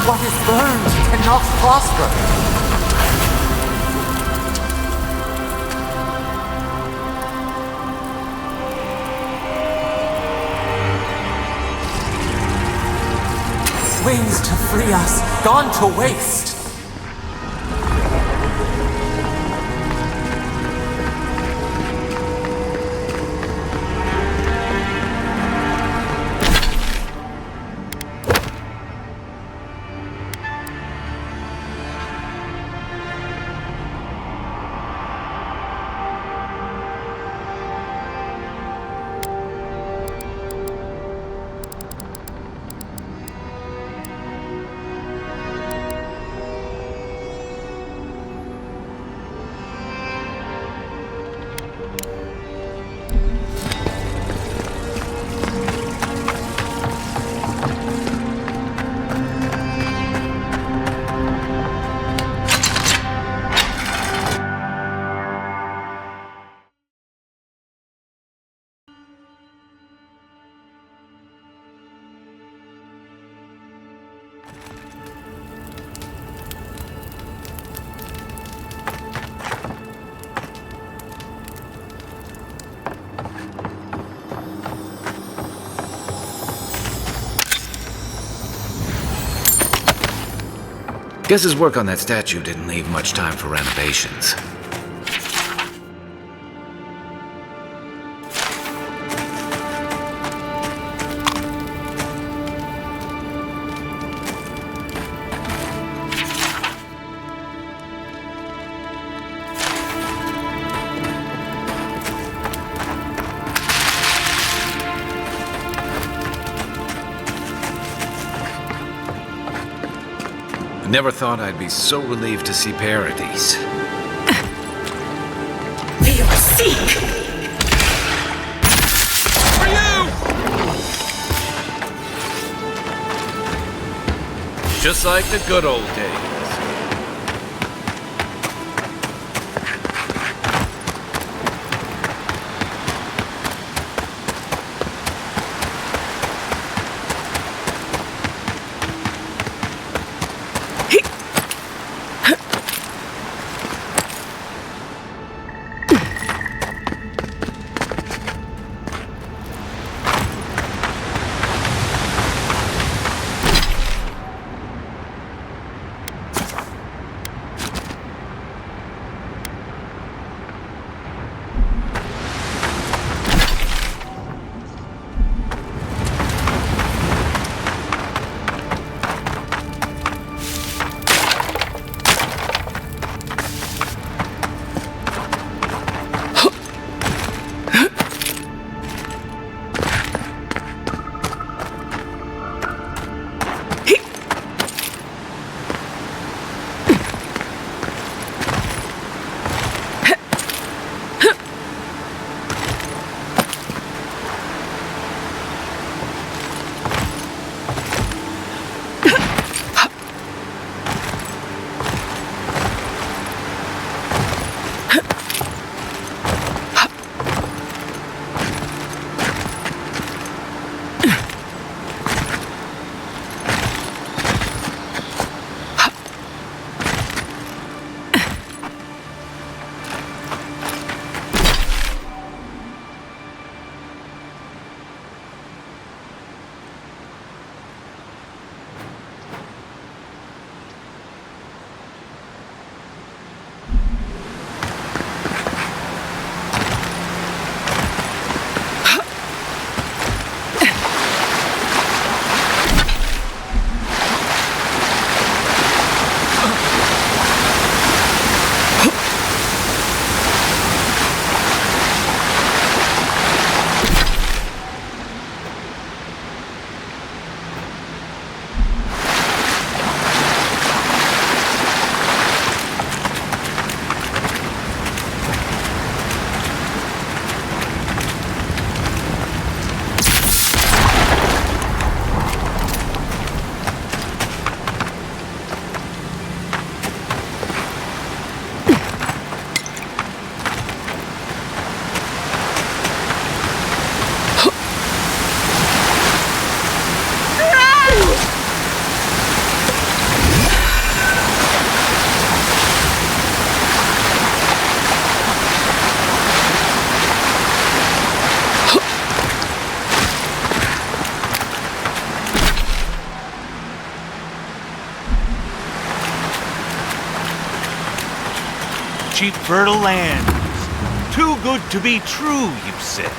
What is burned cannot prosper. Wings to free us, gone to waste. Guess his work on that statue didn't leave much time for renovations. Never thought I'd be so relieved to see Paradise. We are seek! For you! Just like the good old days. cheap, fertile land. Too good to be true, you said.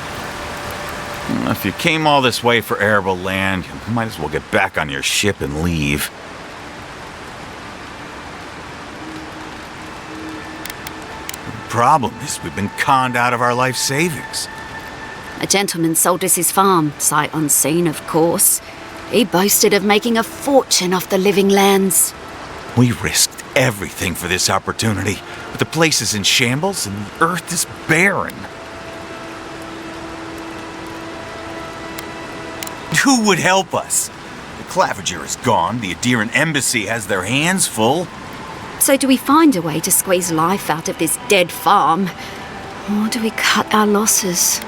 If you came all this way for arable land, you might as well get back on your ship and leave. The problem is we've been conned out of our life savings. A gentleman sold us his farm, sight unseen, of course. He boasted of making a fortune off the living lands. We risked everything for this opportunity, but the place is in shambles and the earth is barren. Who would help us? The Claviger is gone, the Adiran embassy has their hands full. So do we find a way to squeeze life out of this dead farm? Or do we cut our losses?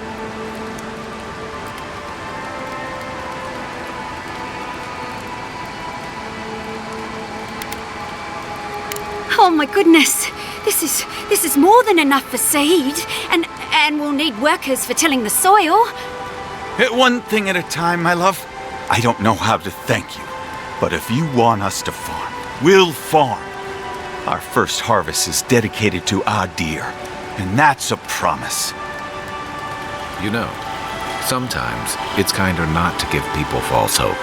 Oh my goodness! This is more than enough for seed, and we'll need workers for tilling the soil. One thing at a time, my love. I don't know how to thank you, but if you want us to farm, we'll farm. Our first harvest is dedicated to Adir, and that's a promise. You know, sometimes it's kinder not to give people false hope.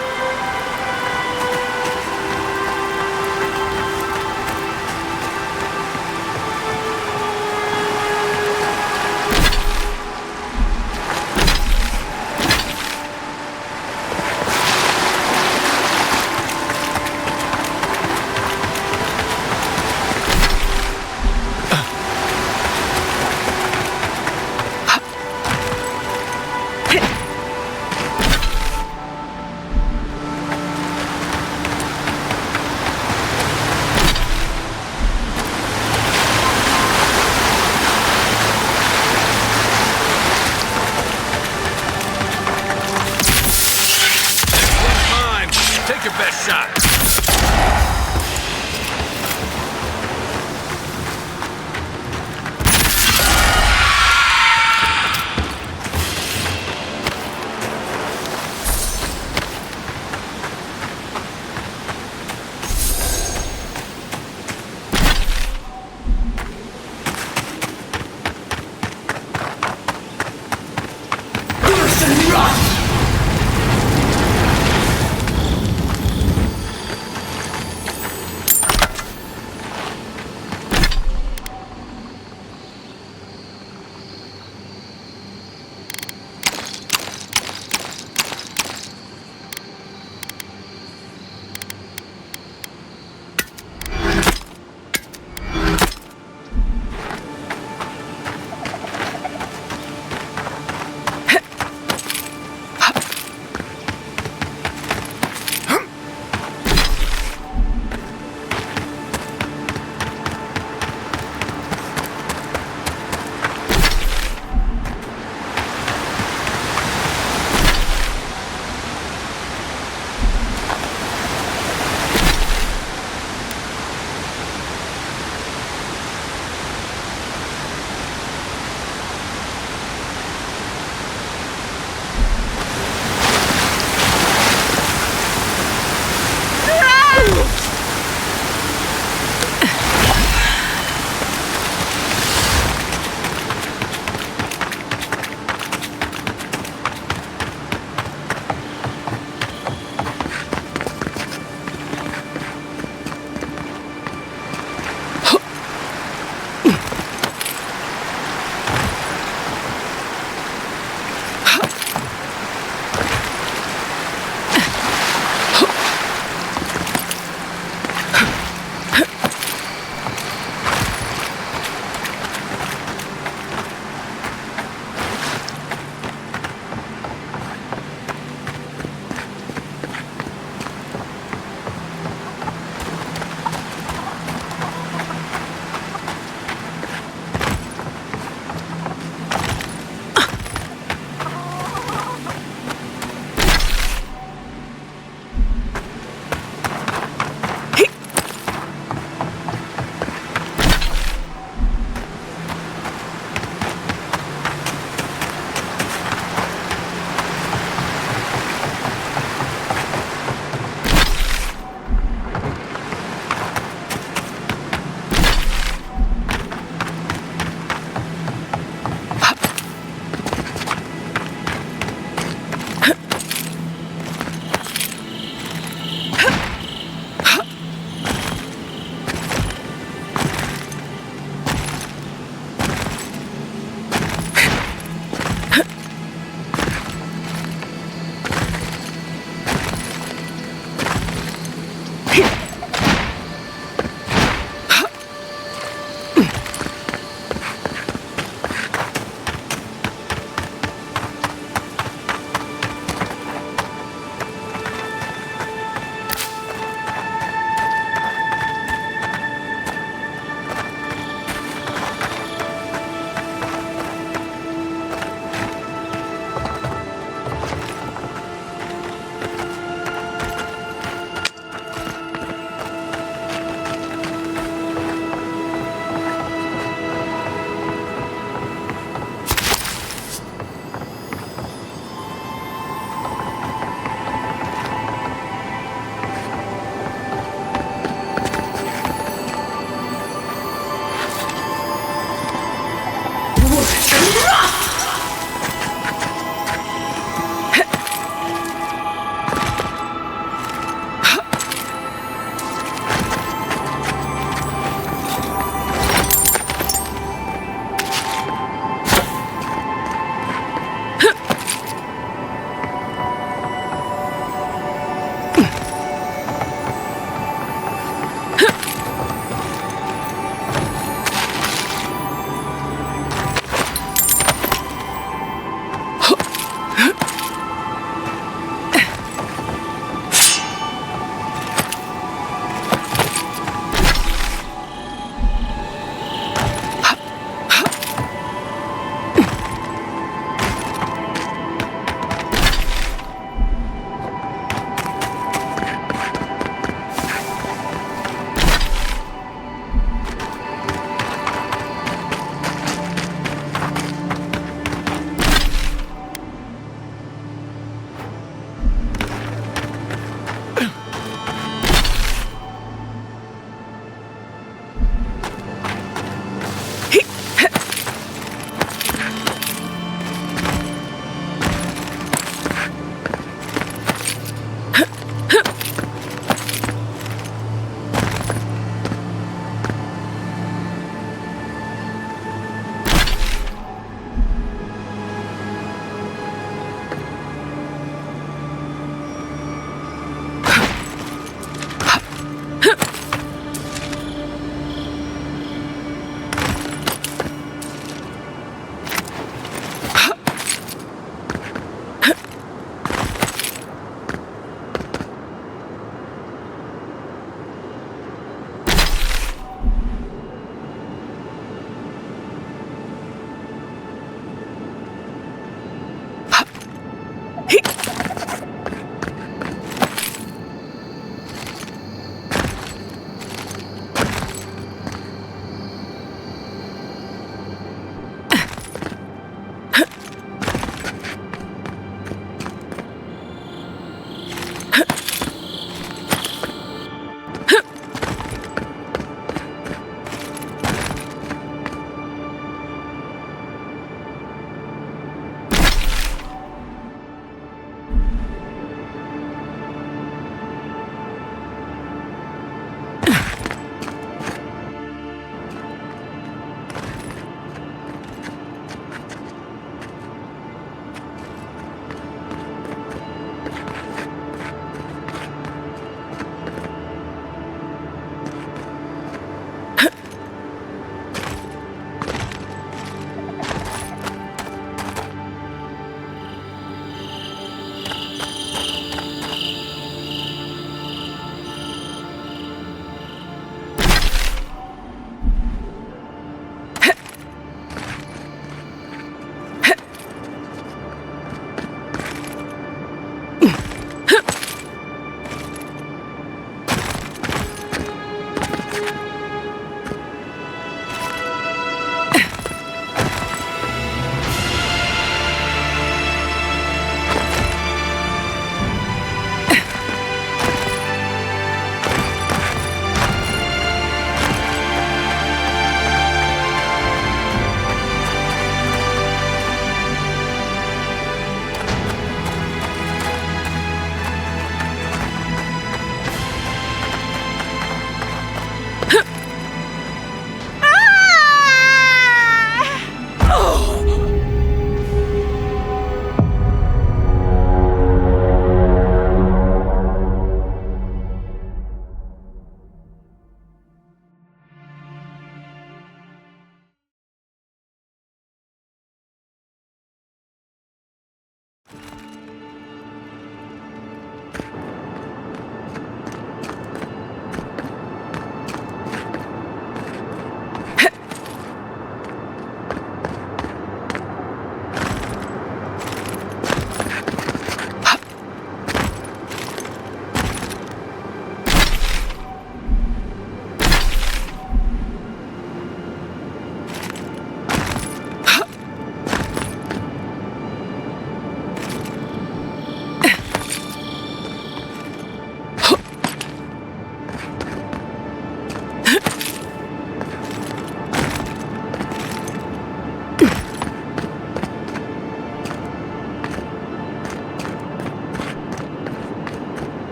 Take your best shot.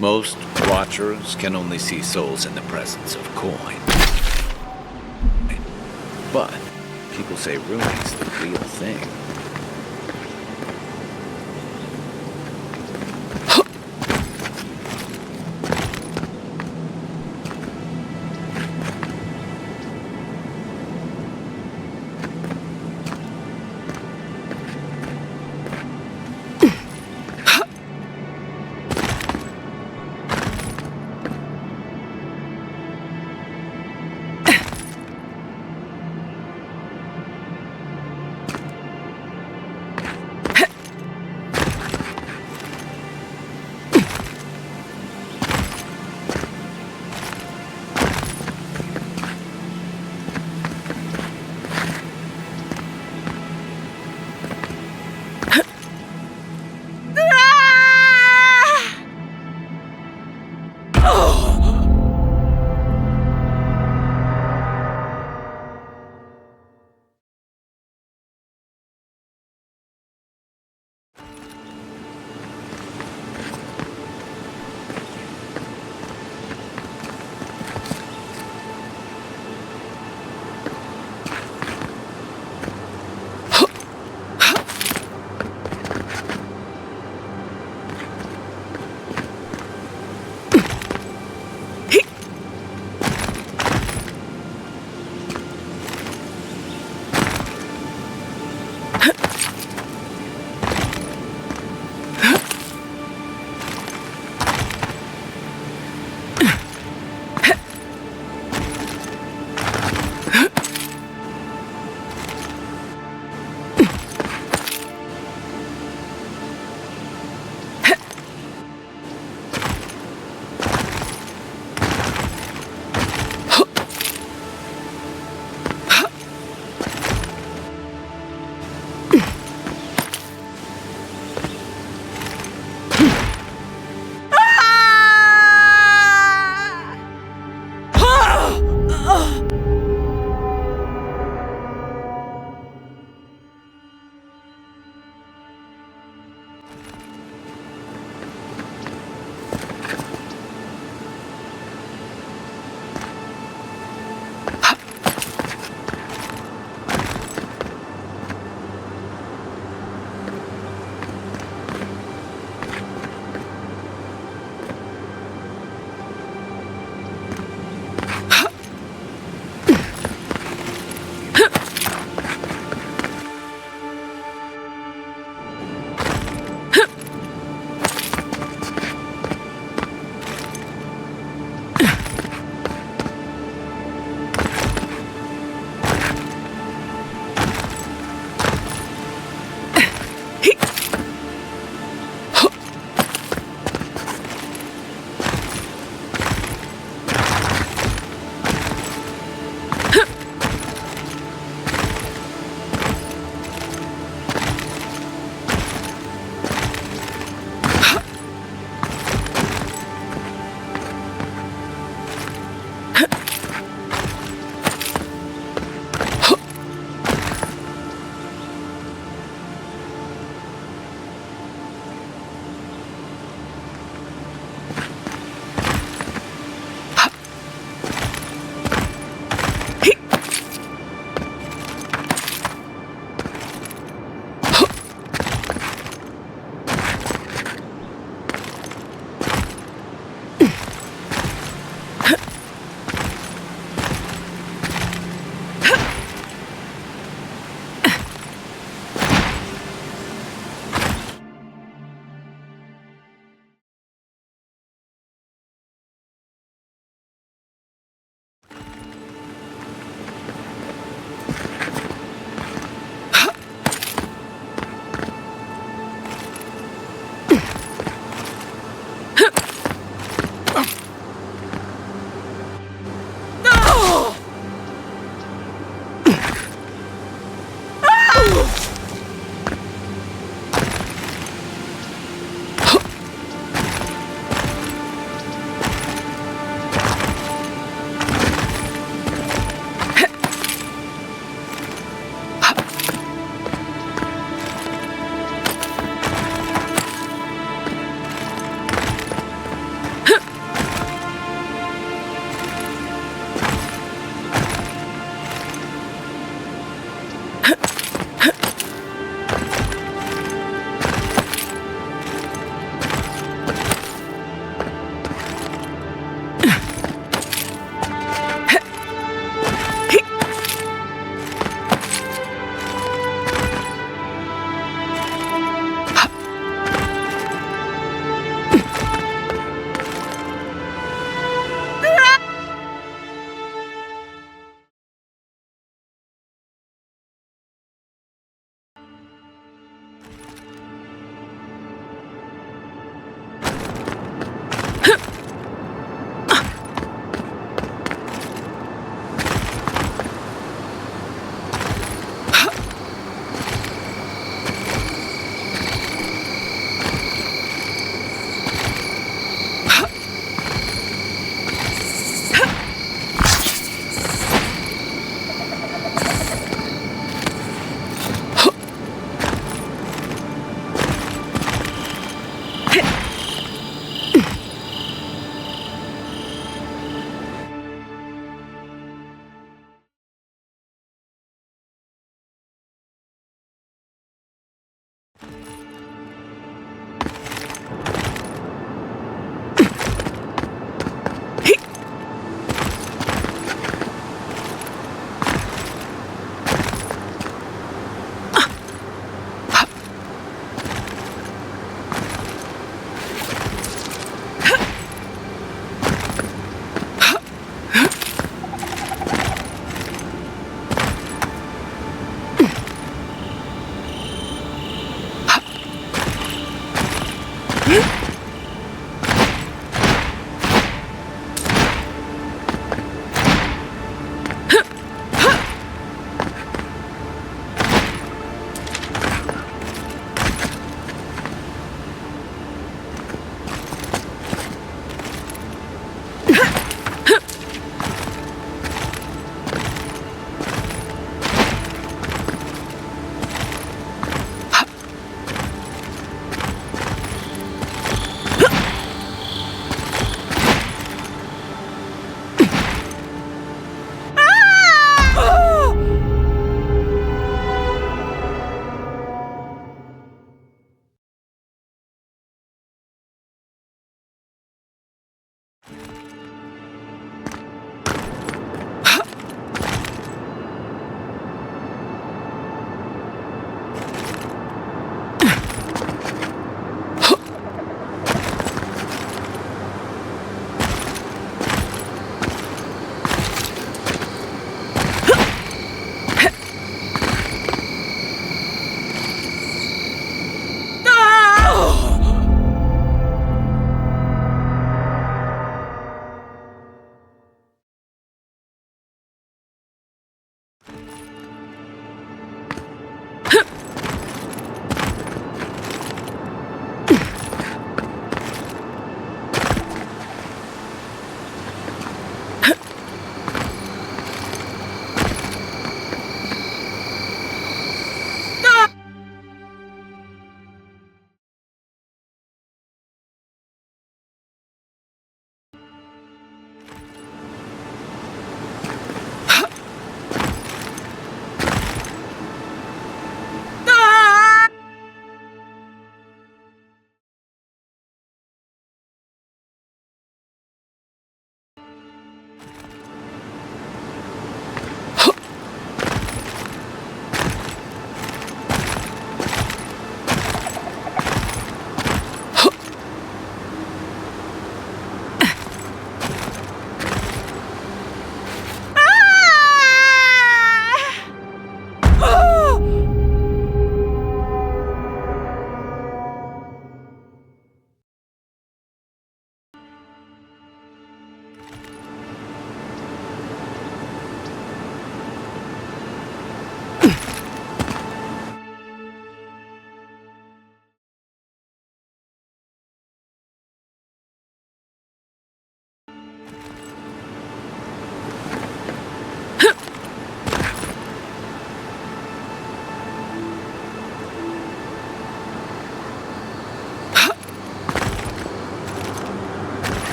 Most watchers can only see souls in the presence of coin. But people say ruining's the real thing.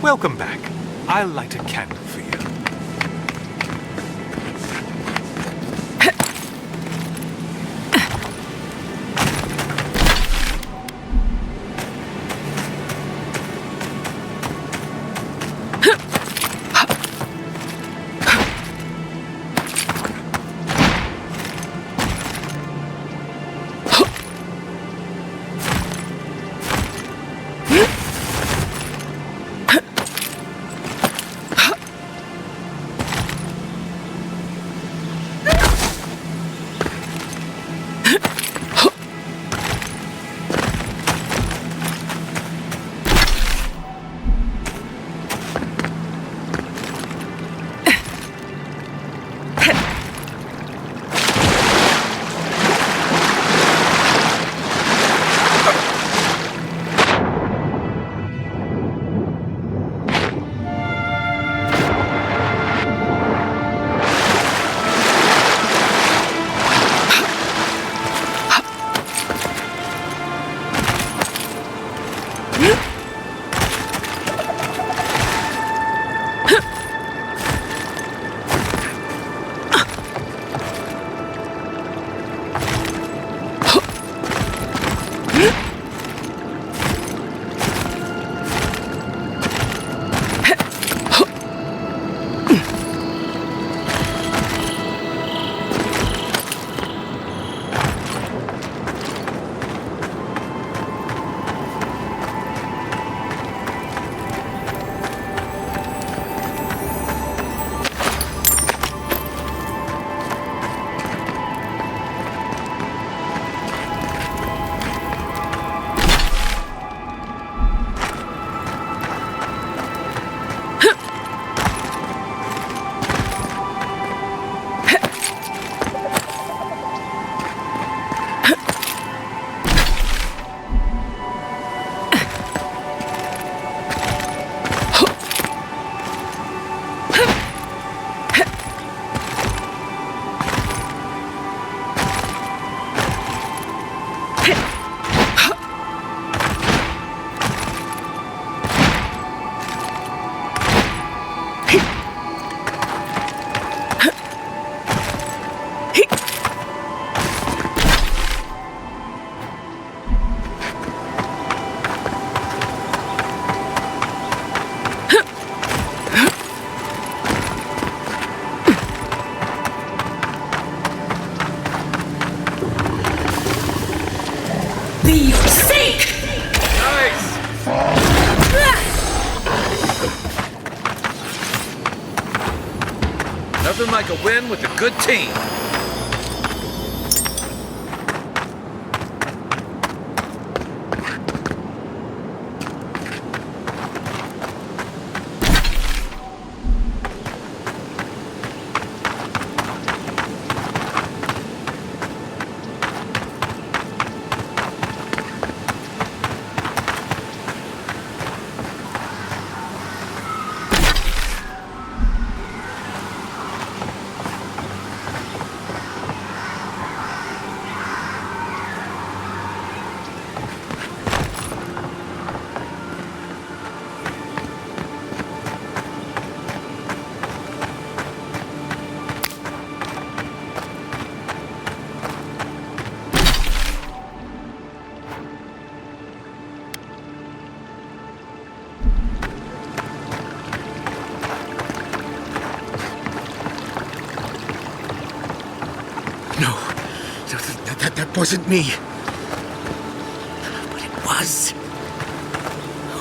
Welcome back. I'll light a candle for you. Nothing like a win with a good team. That wasn't me. But it was.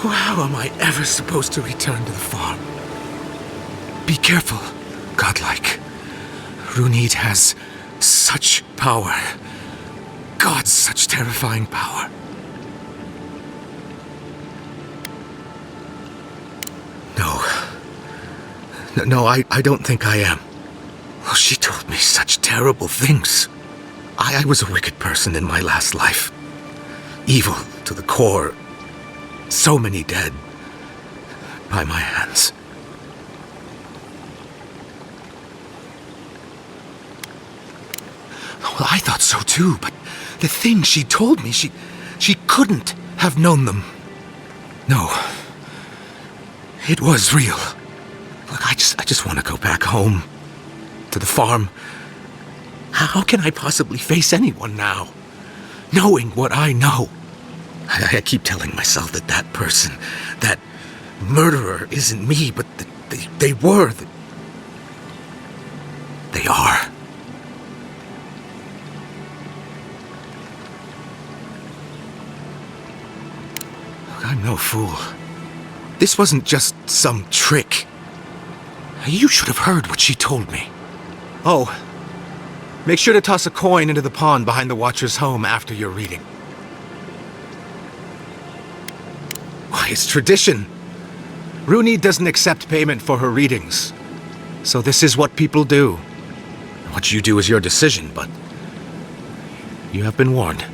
How am I ever supposed to return to the farm? Be careful, godlike. Runid has such power. God, such terrifying power. No, I don't think I am. Well, she told me such terrible things. I was a wicked person in my last life. Evil to the core. So many dead. By my hands. Well, I thought so too, but the things she told me, she couldn't have known them. No. It was real. Look, I just want to go back home. To the farm. How can I possibly face anyone now? Knowing what I know. I keep telling myself that that person, that murderer isn't me, but they were. They are. Look, I'm no fool. This wasn't just some trick. You should have heard what she told me. Oh, make sure to toss a coin into the pond behind the Watcher's home after your reading. Why, it's tradition. Rooney doesn't accept payment for her readings. So this is what people do. What you do is your decision, but you have been warned.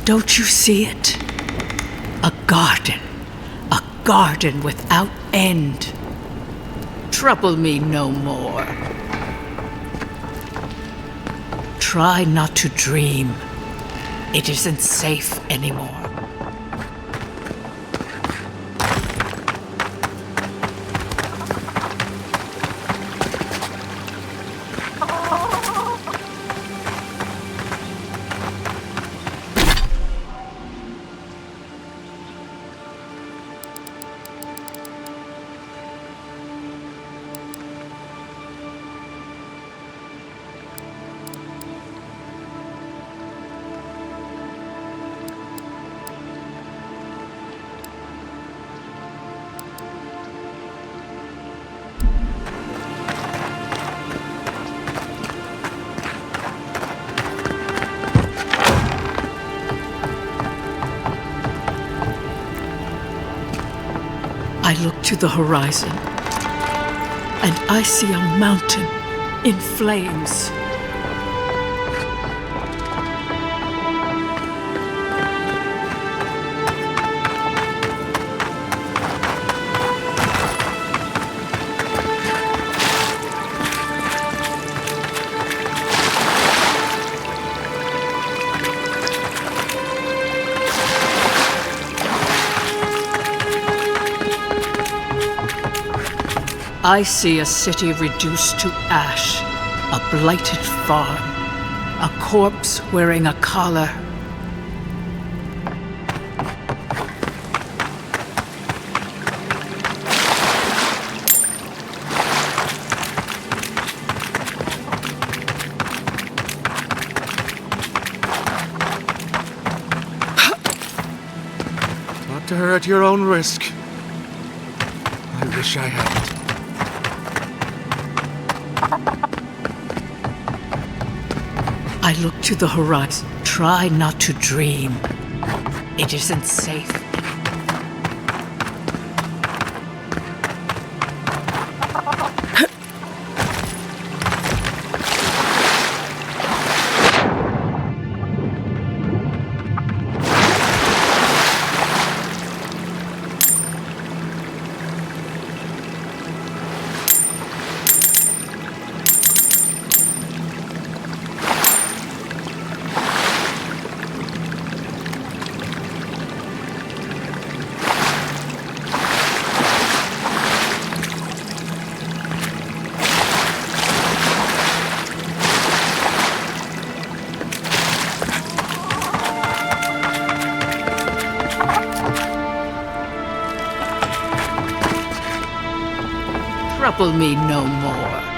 Don't you see it? A garden without end. Trouble me no more. Try not to dream. It isn't safe anymore. I look to the horizon. and I see a mountain in flames. I see a city reduced to ash, a blighted farm, a corpse wearing a collar. Talk to her at your own risk. I wish I hadn't. I look to the horizon. Try not to dream. It isn't safe. Trouble me no more.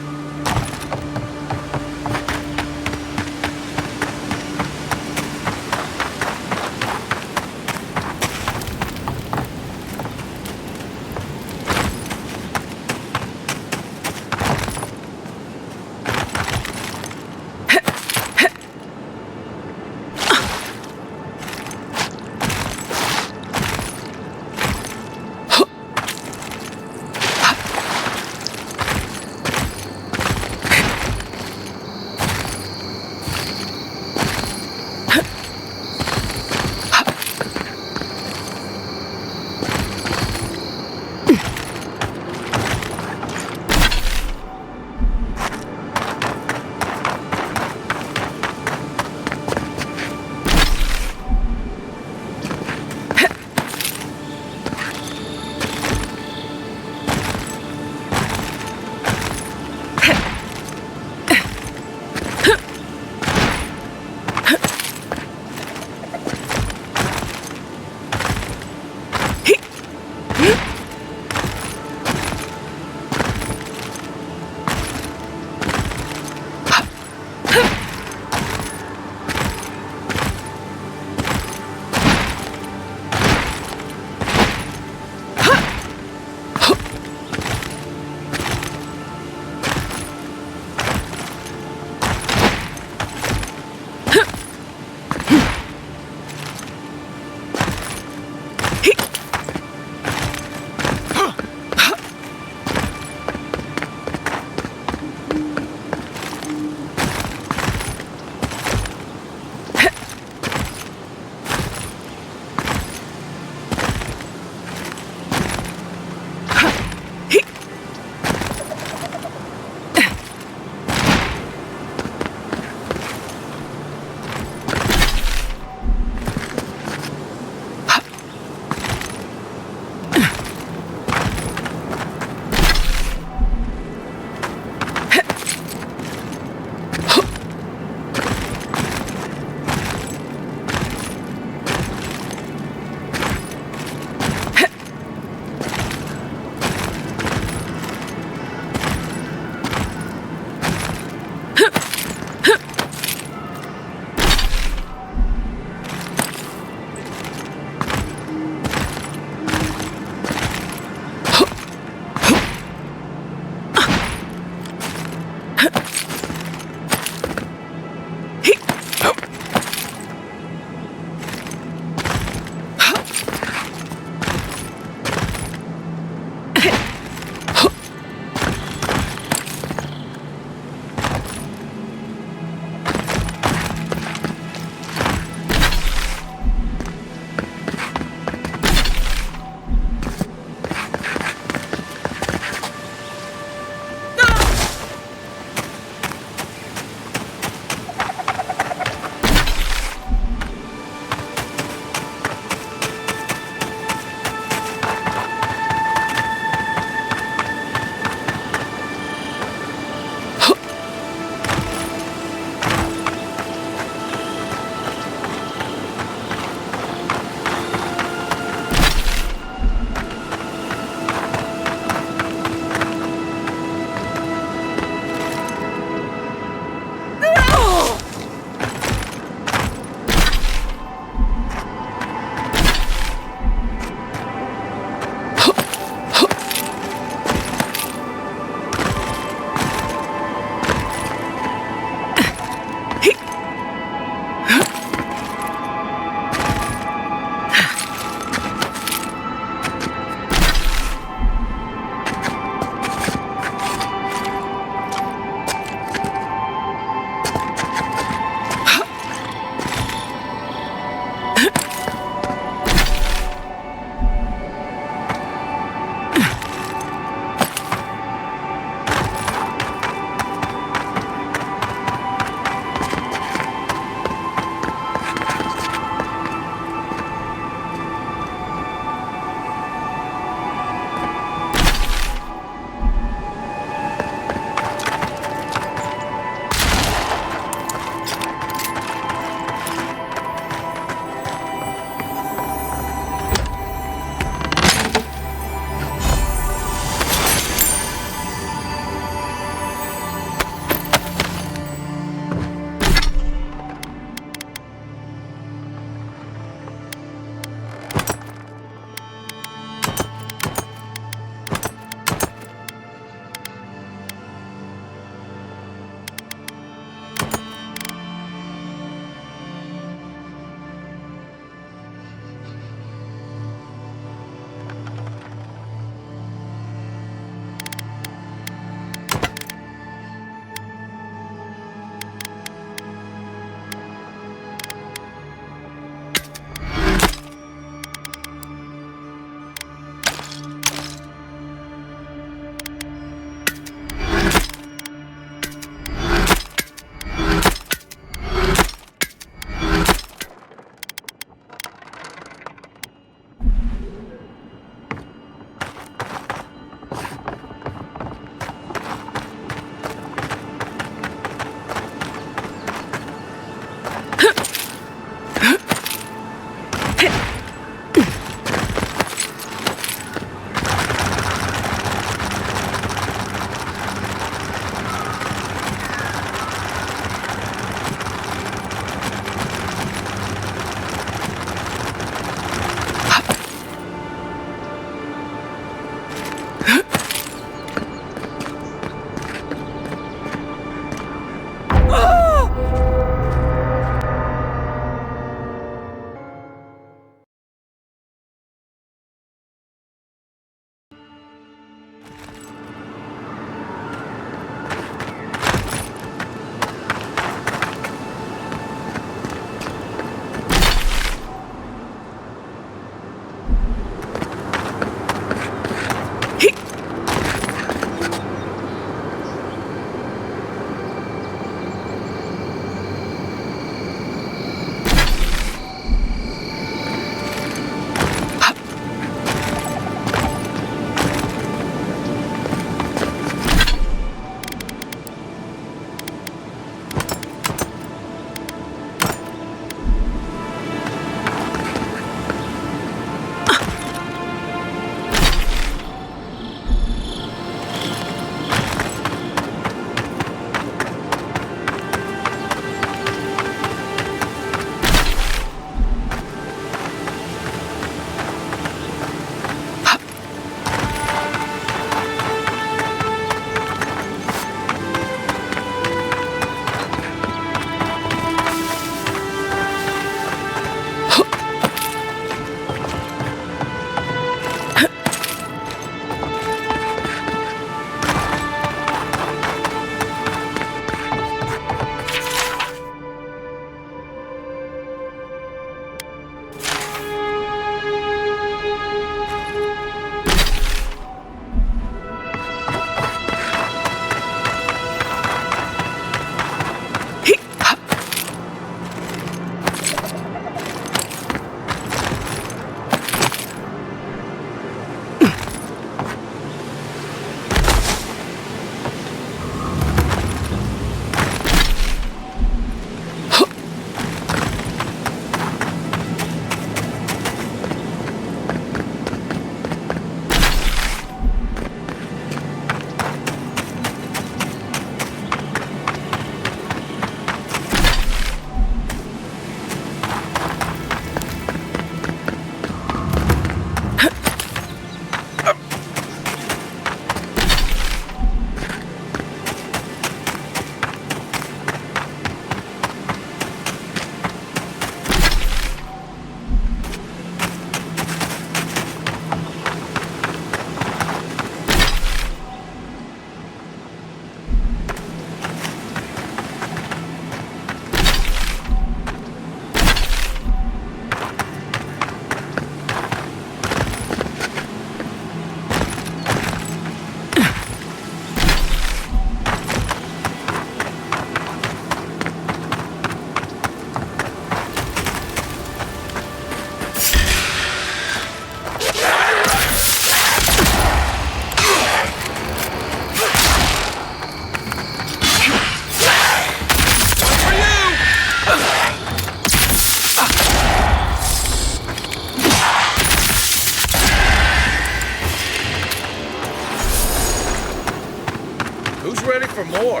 ready for more.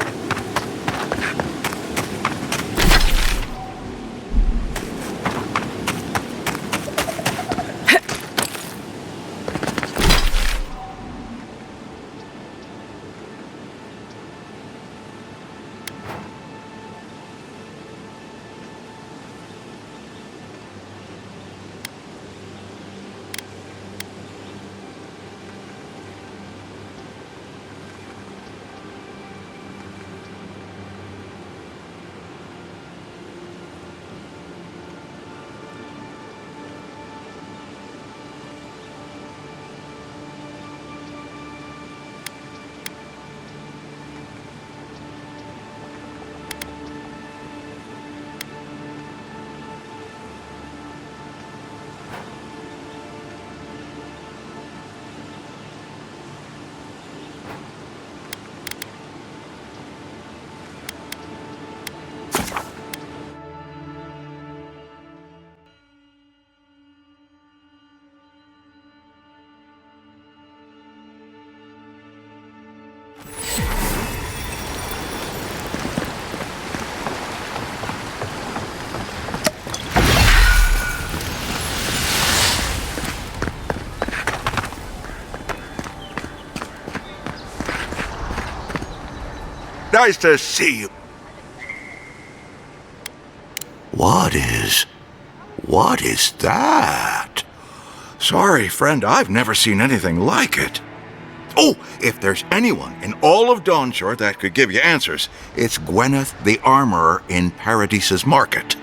Nice to see you. What is that? Sorry, friend, I've never seen anything like it. Oh, if there's anyone in all of Dawnshore that could give you answers, it's Gwyneth the Armorer in Paradise's Market.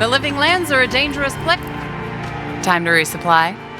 The living lands are a dangerous place. Time to resupply.